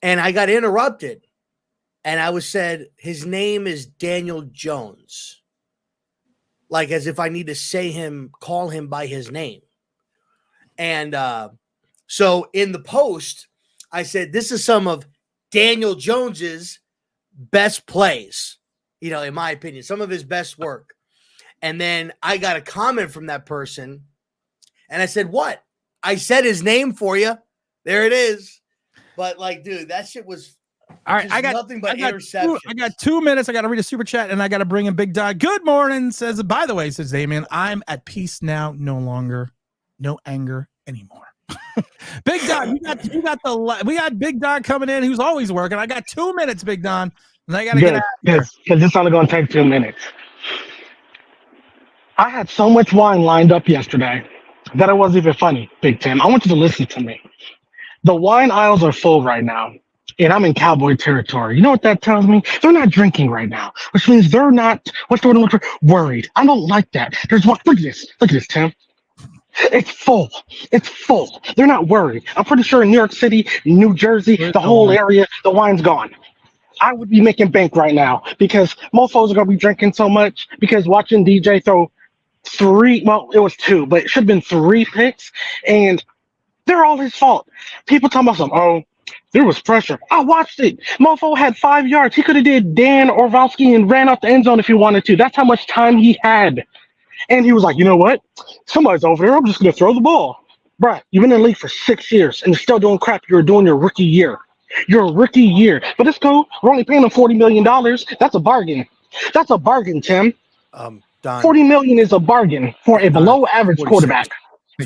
And I got interrupted and I was said his name is Daniel Jones. Like as if I need to call him by his name. And so in the post, I said, this is some of Daniel Jones's best plays, in my opinion, some of his best work. And then I got a comment from that person. And I said, what? I said his name for you. There it is. But like, dude, that shit was all right. I got 2 minutes. I got to read a super chat and I got to bring in Big Dog. Good morning. Says, by the way, says Damien, I'm at peace now. No longer, no anger anymore. Big Dog, we got Big Dog coming in. Who's always working. I got 2 minutes, Big Don. And I got to get out. Because this is only going to take 2 minutes. I had so much wine lined up yesterday that it wasn't even funny, Big Tim. I want you to listen to me. The wine aisles are full right now. And I'm in cowboy territory. You know what that tells me? They're not drinking right now, which means they're not, worried. I don't like that. There's one. Look at this, Tim. It's full. They're not worried. I'm pretty sure in New York City, New Jersey, the whole area, the wine's gone. I would be making bank right now because mofos are going to be drinking so much because watching DJ throw 3, well, it was 2, but it should have been 3 picks, and they're all his fault. People talking about some, there was pressure. I watched it. Mofo had 5 yards. He could have did Dan Orlovsky and ran out the end zone if he wanted to. That's how much time he had. And he was like, you know what? Somebody's over there. I'm just going to throw the ball. Bruh, you've been in the league for 6 years and you're still doing crap you were doing your rookie year. Your rookie year. But it's cool. We're only paying him $40 million. That's a bargain. That's a bargain, Tim. Don, $40 million is a bargain for a below-average quarterback.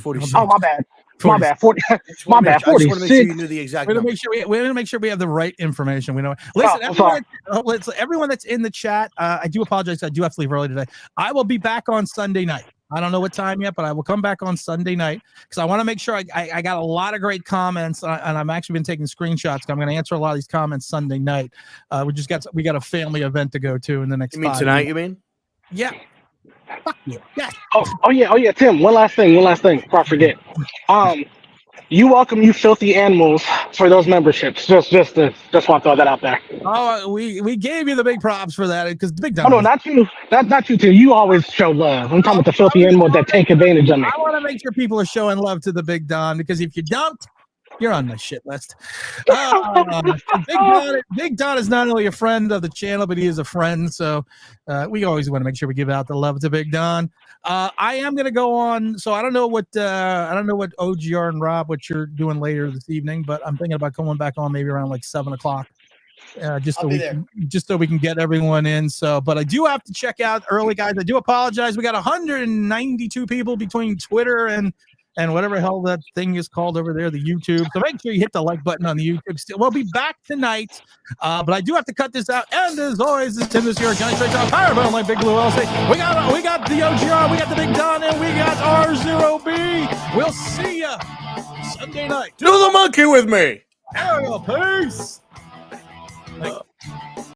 46. Oh, my bad. My bad. 40. My bad. 46. I just want to make sure you knew the exact number. We're gonna make sure we have the right information. We know. Listen, everyone that's in the chat. I do apologize. I do have to leave early today. I will be back on Sunday night. I don't know what time yet, but I will come back on Sunday night because I want to make sure I got a lot of great comments, and I've actually been taking screenshots. I'm going to answer a lot of these comments Sunday night. We got a family event to go to in the next. You mean tonight? You mean? Yeah. Fuck you. Yeah. Oh yeah, Tim. One last thing before I forget. You welcome you filthy animals for those memberships. Just want to throw that out there. Oh, we gave you the big props for that because the big. Oh no, not you. Not you, Tim. You always show love. I'm talking about the filthy animals that take advantage of me. I want to make sure people are showing love to the Big Don because if you don't, You're on my shit list. Big Don is not only a friend of the channel, but he is a friend. So we always want to make sure we give out the love to Big Don. I am going to go on. So I don't know what OGR and Rob, what you're doing later this evening, but I'm thinking about coming back on maybe around like 7:00. Just so we can get everyone in. So, but I do have to check out early, guys. I do apologize. We got 192 people between Twitter and whatever the hell that thing is called over there, the YouTube. So make sure you hit the like button on the YouTube. We'll be back tonight, but I do have to cut this out. And as always, this is Tim this year, Johnny Straight Top, powered by my Big Blue LC. We got the OGR, we got the Big Don, and we got R0B. We'll see ya Sunday night. Do the monkey with me. There we go. Peace.